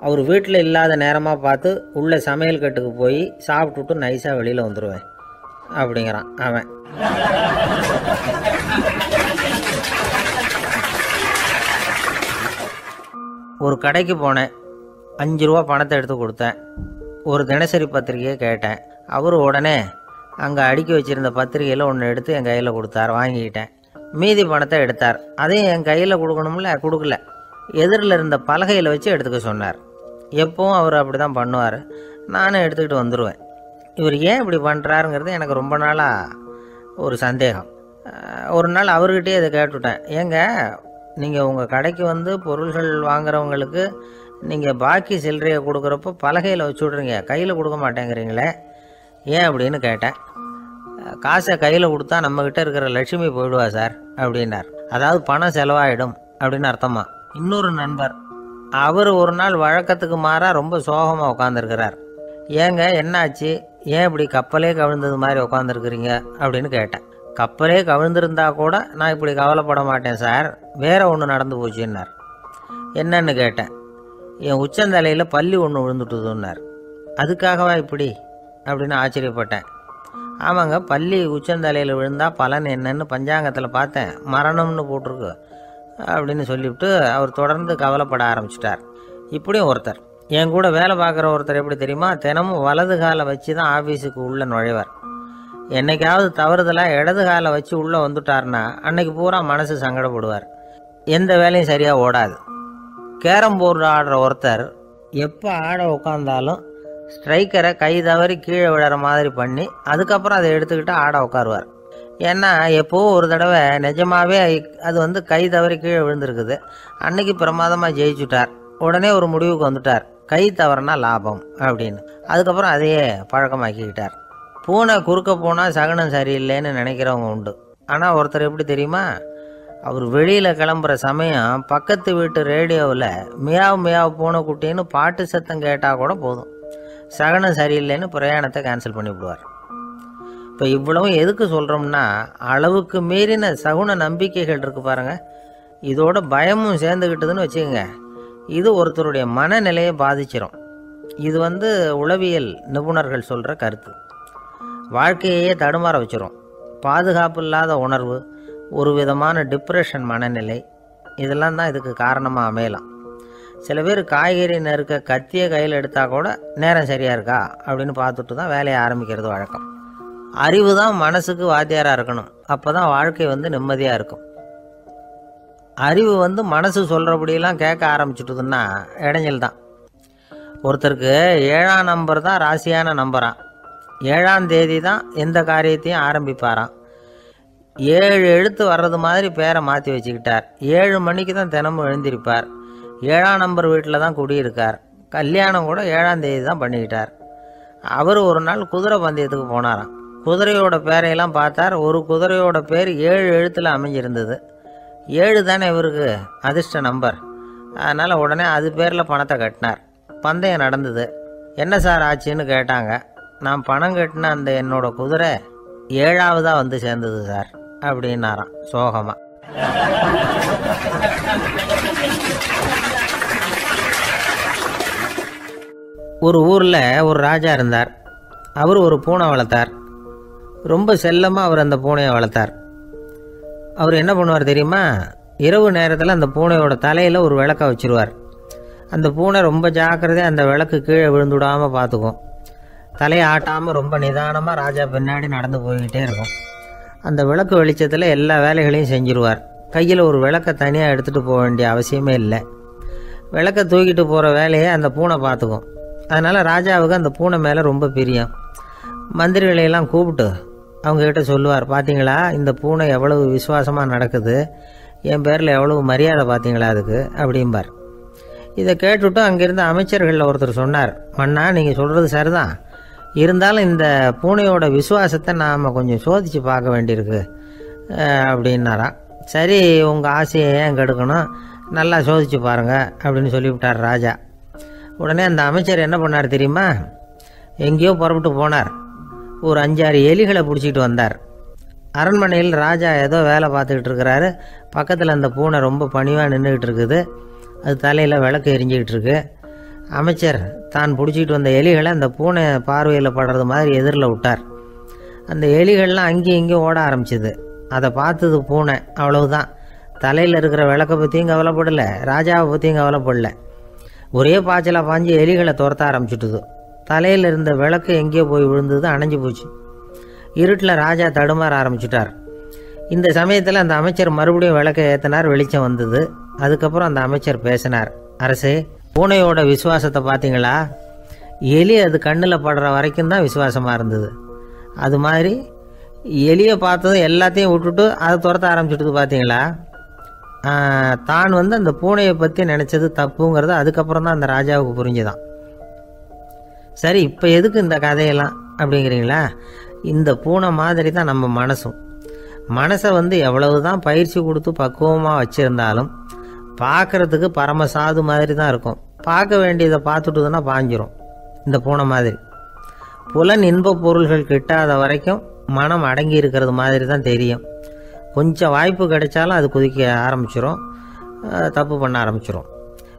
அவர் வீட்டில் இல்லாத நேரமாக பார்த்து உள்ள சமையல் கட்டுக்கு போய் சாப்பிட்டுட்டு நைஸாக வெளியில் வந்துடுவேன் அப்படிங்கிறான் அவன். ஒரு கடைக்கு போனேன். 5 ரூபா பணத்தை எடுத்து கொடுத்தேன். ஒரு தினசரி பத்திரிகையை கேட்டேன். அவர் உடனே அங்கே அடுக்கி வச்சுருந்த பத்திரிகையில் ஒன்று எடுத்து என் கையில் கொடுத்தார். வாங்கிக்கிட்டேன். மீதி பணத்தை எடுத்தார். அதையும் என் கையில் கொடுக்கணும்ல, கொடுக்கல. எதிரில் இருந்த பலகையில் வச்சு எடுத்துக்க சொன்னார். எப்பவும் அவர் அப்படி தான் பண்ணுவார். நானும் எடுத்துக்கிட்டு வந்துடுவேன். இவர் ஏன் இப்படி பண்ணுறாருங்கிறது எனக்கு ரொம்ப நாளாக ஒரு சந்தேகம். ஒரு நாள் அவர்கிட்டயே இதை கேட்டுவிட்டேன். ஏங்க, நீங்கள் உங்கள் கடைக்கு வந்து பொருள்கள் வாங்குறவங்களுக்கு நீங்கள் பாக்கி சில்லறையை கொடுக்குறப்போ பலகையில் வச்சு விட்றீங்க, கையில் கொடுக்க மாட்டேங்கிறீங்களே, ஏன் அப்படின்னு கேட்டேன். காசை கையில் கொடுத்தா நம்மக்கிட்ட இருக்கிற லட்சுமி போயிடுவா சார் அப்படின்னார். அதாவது பணம் செலவாயிடும் அப்படின்னு அர்த்தமா. இன்னொரு நண்பர், அவர் ஒரு நாள் வழக்கத்துக்கு மாறாக ரொம்ப சோகமாக உட்காந்துருக்கிறார். ஏங்க என்னாச்சு, ஏன் இப்படி கப்பலே கவிழ்ந்தது மாதிரி உட்காந்துருக்குறீங்க அப்படின்னு கேட்டேன். கப்பலே கவிழ்ந்திருந்தா கூட நான் இப்படி கவலைப்பட மாட்டேன் சார், வேற ஒன்று நடந்து போச்சுன்னார். என்னன்னு கேட்டேன். என் உச்சந்தலையில் பல்லி ஒன்று விழுந்துட்டுதுன்னார். அதுக்காகவா இப்படி அப்படின்னு ஆச்சரியப்பட்டேன். ஆமாங்க, பல்லி உச்சந்தலையில் விழுந்தால் பலன் என்னன்னு பஞ்சாங்கத்தில் பார்த்தேன், மரணம்னு போட்டிருக்கு அப்படின்னு சொல்லிவிட்டு அவர் தொடர்ந்து கவலைப்பட ஆரம்பிச்சிட்டார். இப்படியும் ஒருத்தர், என் கூட வேலை பார்க்குற ஒருத்தர் எப்படி தெரியுமா, தினமும் வலது காலை வச்சு தான் ஆஃபீஸுக்கு உள்ளே நுழைவார். என்னைக்காவது தவறுதலாக இடது காலை வச்சு உள்ளே வந்துட்டார்னா அன்னைக்கு பூரா மனசு சங்கடப்படுவார். எந்த வேலையும் சரியாக ஓடாது. கேரம் போர்டு ஆடுற ஒருத்தர் எப்போ ஆட உட்காந்தாலும் ஸ்ட்ரைக்கரை கை தவறி கீழே விடுற மாதிரி பண்ணி அதுக்கப்புறம் அதை எடுத்துக்கிட்டு ஆட உட்காருவார். ஏன்னா எப்போவோ ஒரு தடவை நிஜமாகவே அது வந்து கை தவறி கீழே விழுந்திருக்குது. அன்னைக்கு பிரமாதமாக ஜெயிச்சுட்டார். உடனே ஒரு முடிவுக்கு வந்துட்டார், கை தவறுனா லாபம் அப்படின்னு. அதுக்கப்புறம் அதையே பழக்கமாக்கிக்கிட்டார். பூனை குறுக்க போனால் சகனம் சரியில்லைன்னு நினைக்கிறவங்க உண்டு. ஆனால் ஒருத்தர் எப்படி தெரியுமா, அவர் வெளியில் கிளம்புற சமயம் பக்கத்து வீட்டு ரேடியோவில் மியாவ் மியாவ் பூனைக்குட்டின்னு பாட்டு சத்தம் கேட்டால் கூட போதும், சகனம் சரியில்லைன்னு பிரயாணத்தை கேன்சல் பண்ணிவிடுவார். இப்போ இவ்வளவும் எதுக்கு சொல்கிறோம்னா, அளவுக்கு மீறின சகுன நம்பிக்கைகள் இருக்குது பாருங்கள், இதோட பயமும் சேர்ந்துக்கிட்டதுன்னு வச்சுக்கோங்க, இது ஒருத்தருடைய மனநிலையை பாதிச்சிடும். இது வந்து உளவியல் நிபுணர்கள் சொல்கிற கருத்து. வாழ்க்கையே தடுமாற வச்சிரும். பாதுகாப்பு இல்லாத உணர்வு, ஒரு விதமான டிப்ரெஷன் மனநிலை, இதெல்லாம் தான் இதுக்கு காரணமாக அமையலாம். சில பேர் காய்கறி நறுக்க கத்தியை கையில் எடுத்தால் கூட நேரம் சரியாக இருக்கா அப்படின்னு பார்த்துட்டு தான் வேலையை ஆரம்பிக்கிறது வழக்கம். அறிவு தான் மனசுக்கு வாத்தியாராக இருக்கணும். அப்போ தான் வாழ்க்கை வந்து நிம்மதியாக இருக்கும். அறிவு வந்து மனசு சொல்கிறபடியெல்லாம் கேட்க ஆரம்பிச்சுட்டுதுன்னா இடைஞ்சல் தான். ஒருத்தருக்கு 7ஆம் நம்பர் தான் ராசியான நம்பரான். 7ஆம் தேதி தான் எந்த காரியத்தையும் ஆரம்பிப்பாராம். 7 எழுத்து வர்றது மாதிரி பேரை மாற்றி வச்சுக்கிட்டார். 7 மணிக்கு தான் தினமும் எழுந்திருப்பார். 7ஆம் நம்பர் வீட்டில் தான் குடியிருக்கார். கல்யாணம் கூட 7ஆம் தேதி தான் பண்ணிக்கிட்டார். அவர் ஒரு நாள் குதிரை பந்தயத்துக்கு போனாராம். குதிரையோட பேரையெல்லாம் பார்த்தார். ஒரு குதிரையோட பேர் 7 எழுத்தில் அமைஞ்சிருந்தது. 7 தானே இவருக்கு அதிர்ஷ்ட நம்பர். அதனால் உடனே அது பேரில் பணத்தை கட்டினார். பந்தயம் நடந்தது. என்ன சார் ஆச்சுன்னு கேட்டாங்க. நான் பணம் கட்டின அந்த என்னோட குதிரை 7ஆவதாக வந்து சேர்ந்தது சார் அப்படின்னாராம் சோகமாக. ஒரு ஊரில் ஒரு ராஜா இருந்தார். அவர் ஒரு பூனை வளர்த்தார். ரொம்ப செல்லமாக அவர் அந்த பூனையை வளர்த்தார். அவர் என்ன பண்ணுவார் தெரியுமா? இரவு நேரத்தில் அந்த பூனையோட தலையில் ஒரு விளக்கை வச்சுருவார். அந்த பூனை ரொம்ப ஜாக்கிரதையாக அந்த விளக்கு கீழே விழுந்துடாமல் பார்த்துக்கும். தலையை ஆட்டாமல் ரொம்ப நிதானமாக ராஜா பின்னாடி நடந்து போய்கிட்டே இருக்கும். அந்த விளக்கு வெளிச்சத்தில் எல்லா வேலைகளையும் செஞ்சுருவார். கையில் ஒரு விளக்கை தனியாக எடுத்துகிட்டு போக வேண்டிய அவசியமே இல்லை. விளக்கை தூக்கிட்டு போகிற வேலையை அந்த பூனை பார்த்துக்கும். அதனால் ராஜாவுக்கு அந்த பூனை மேலே ரொம்ப பிரியம். மந்திரிகளையெல்லாம் கூப்பிட்டு அவங்கக்கிட்ட சொல்லுவார், பார்த்தீங்களா இந்த பூனை எவ்வளவு விசுவாசமாக நடக்குது, என் பேரில் எவ்வளவு மரியாதை பார்த்தீங்களா அதுக்கு அப்படிம்பார். இதை கேட்டுவிட்டு அங்கேருந்து அமைச்சர்களில் ஒருத்தர் சொன்னார், மன்னா நீங்கள் சொல்கிறது சரிதான், இருந்தாலும் இந்த பூனையோட விசுவாசத்தை நாம் கொஞ்சம் சோதித்து பார்க்க வேண்டியிருக்கு அப்படின்னாராம். சரி, உங்கள் ஆசையை ஏன் கெடுக்கணும், நல்லா சோதித்து பாருங்கள் அப்படின்னு சொல்லிவிட்டார் ராஜா. உடனே அந்த அமைச்சர் என்ன பண்ணார் தெரியுமா? எங்கேயோ புறப்பட்டு போனார். ஒரு 5-6 எலிகளை பிடிச்சிட்டு வந்தார். அரண்மனையில் ராஜா ஏதோ வேலை பார்த்துக்கிட்டு இருக்கிறாரு. பக்கத்தில் அந்த பூனை ரொம்ப பணிவாக நின்றுக்கிட்டு இருக்குது. அது தலையில் விளக்கு எரிஞ்சிக்கிட்டு இருக்கு. அமைச்சர் தான் பிடிச்சிட்டு வந்த எலிகளை அந்த பூனை பார்வையில் படுறது மாதிரி எதிரில் விட்டார். அந்த எலிகள்லாம் அங்கேயும் இங்கேயும் ஓட ஆரம்பிச்சிது. அதை பார்த்தது பூனை. அவ்வளவுதான். தலையில் இருக்கிற விளக்கை பற்றியும் கவலைப்படலை, ராஜாவை பற்றியும் கவலைப்படலை. ஒரே பாய்ச்சலாக பாஞ்சு எலிகளை துரத்த ஆரம்பிச்சுட்டுது. தலையில் இருந்த விளக்கு எங்கேயோ போய் விழுந்தது, அணைஞ்சு போச்சு. இருட்டில் ராஜா தடுமாற ஆரம்பிச்சுட்டார். இந்த சமயத்தில் அந்த அமைச்சர் மறுபடியும் விளக்கை ஏற்றினார். வெளிச்சம் வந்தது. அதுக்கப்புறம் அந்த அமைச்சர் பேசினார், அரசே, பூனையோட விசுவாசத்தை பார்த்தீங்களா? எலி அது கண்ணில் படுற வரைக்கும் தான் விசுவாசமாக இருந்தது. அது மாதிரி எலியை பார்த்ததும் எல்லாத்தையும் விட்டுட்டு அதை துரத்த ஆரம்பிச்சுட்டு பார்த்தீங்களா? தான் அந்த பூனையை பற்றி நினச்சது தப்புங்கிறது அதுக்கப்புறம் தான் அந்த ராஜாவுக்கு புரிஞ்சுதான். சரி, இப்போ எதுக்கு இந்த கதையெல்லாம் அப்படிங்கிறீங்களா? இந்த பூனை மாதிரி தான் நம்ம மனசும். மனசை எவ்வளவு தான் பயிற்சி கொடுத்து பக்குவமாக வச்சுருந்தாலும் பார்க்குறதுக்கு பரமசாது மாதிரி தான் இருக்கும். பார்க்க வேண்டியதை பார்த்துட்டுதுன்னா பாஞ்சிரும். இந்த பூனை மாதிரி புலன் இன்ப பொருள்கள் கிட்டாத வரைக்கும் மனம் அடங்கி இருக்கிறது மாதிரி தான் தெரியும். கொஞ்சம் வாய்ப்பு கிடைச்சாலும் அது குதிக்க ஆரம்பிச்சிடும், தப்பு பண்ண ஆரம்பிச்சிடும்.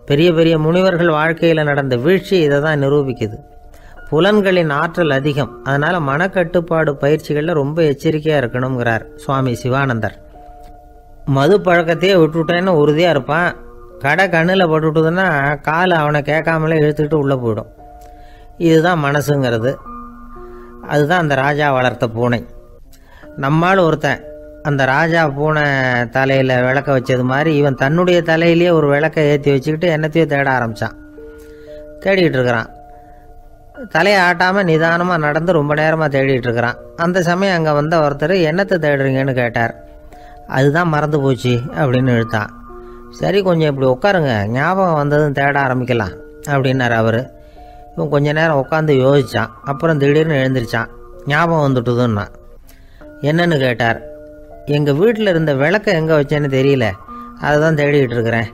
பெரிய பெரிய முனிவர்கள் வாழ்க்கையில் நடந்த வீழ்ச்சி இதை தான் நிரூபிக்குது. புலன்களின் ஆற்றல் அதிகம். அதனால் மனக்கட்டுப்பாடு பயிற்சிகளில் ரொம்ப எச்சரிக்கையாக இருக்கணுங்கிறார் சுவாமி சிவானந்தர். மது பழக்கத்தையே விட்டுவிட்டேன்னு உறுதியாக இருப்பான். கடை கண்ணில் பட்டுவிட்டதுன்னா கால் அவனை கேட்காமலே இழுத்துக்கிட்டு உள்ளே போயிடும். இதுதான் மனசுங்கிறது. அதுதான் அந்த ராஜா வளர்த்த பூனை. நம்மால் ஒருத்தன் அந்த ராஜா பூனை தலையில் விளக்க வச்சது மாதிரி இவன் தன்னுடைய தலையிலேயே ஒரு விளக்கை ஏற்றி வச்சுக்கிட்டு என்னத்தையோ தேட ஆரம்பித்தான். தேடிக்கிட்டு இருக்கிறான். தலையை ஆட்டாமல் நிதானமாக நடந்து ரொம்ப நேரமாக தேடிட்டு இருக்கிறான். அந்த சமயம் அங்கே வந்த ஒருத்தர், என்னத்தை தேடுறீங்கன்னு கேட்டார். அதுதான் மறந்து போச்சு அப்படின்னு இழுத்தான். சரி, கொஞ்சம் இப்படி உட்காருங்க, ஞாபகம் வந்ததும் தேட ஆரம்பிக்கலாம் அப்படின்னார் அவர். இவன் கொஞ்ச நேரம் உட்காந்து யோசித்தான். அப்புறம் திடீர்னு எழுந்திரிச்சான். ஞாபகம் வந்துட்டுதுன்னா. என்னன்னு கேட்டார். எங்கள் வீட்டில் இருந்த விளக்கை எங்கே வச்சேன்னு தெரியல, அதை தான் தேடிக்கிட்டு இருக்கிறேன்,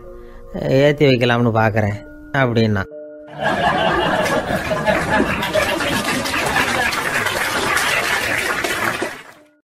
ஏற்றி வைக்கலாம்னு பார்க்குறேன் அப்படின்னா.